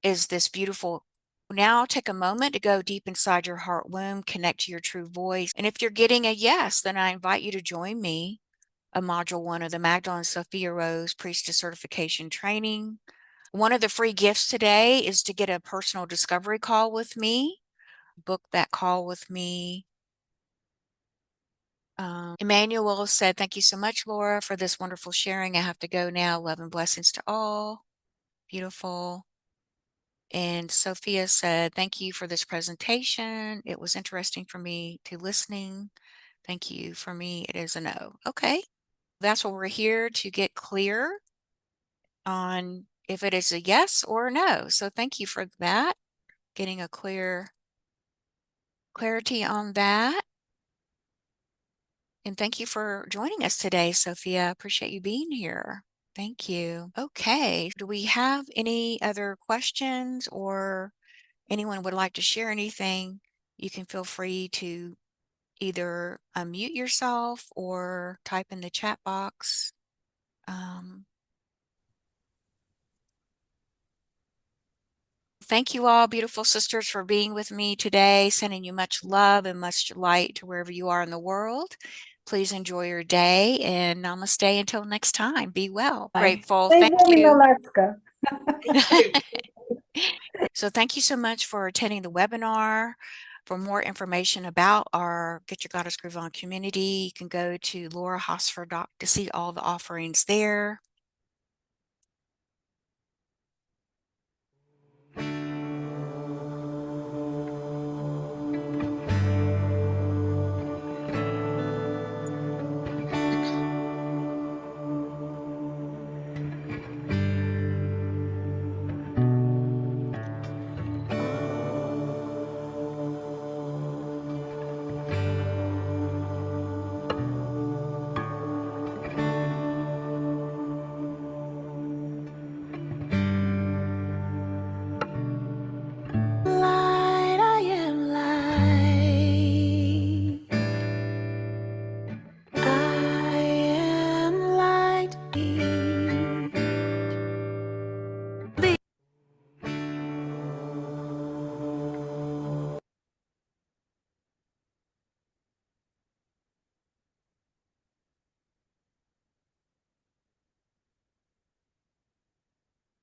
is this beautiful. Now take a moment to go deep inside your heart womb, connect to your true voice. And if you're getting a yes, then I invite you to join me on Module 1 of the Magdalene Sophia Rose Priestess Certification Training. One of the free gifts today is to get a personal discovery call with me. Book that call with me. Emmanuel said, thank you so much, Laura, for this wonderful sharing. I have to go now. Love and blessings to all. Beautiful. And Sophia said, thank you for this presentation. It was interesting for me to listening. Thank you. For me, it is a no. Okay. That's what we're here to get clear on if it is a yes or a no. So thank you for that. Getting a clarity on that. And thank you for joining us today, Sophia. Appreciate you being here. Thank you. Okay. Do we have any other questions, or anyone would like to share anything? You can feel free to either unmute yourself or type in the chat box. Thank you all, beautiful sisters, for being with me today. Sending you much love and much light to wherever you are in the world. Please enjoy your day, and namaste until next time. Be well. Bye. Grateful. Stay Thank warm in you. Alaska. So thank you so much for attending the webinar. For more information about our Get Your Goddess Groove On community, you can go to laurahosfer.com to see all the offerings there.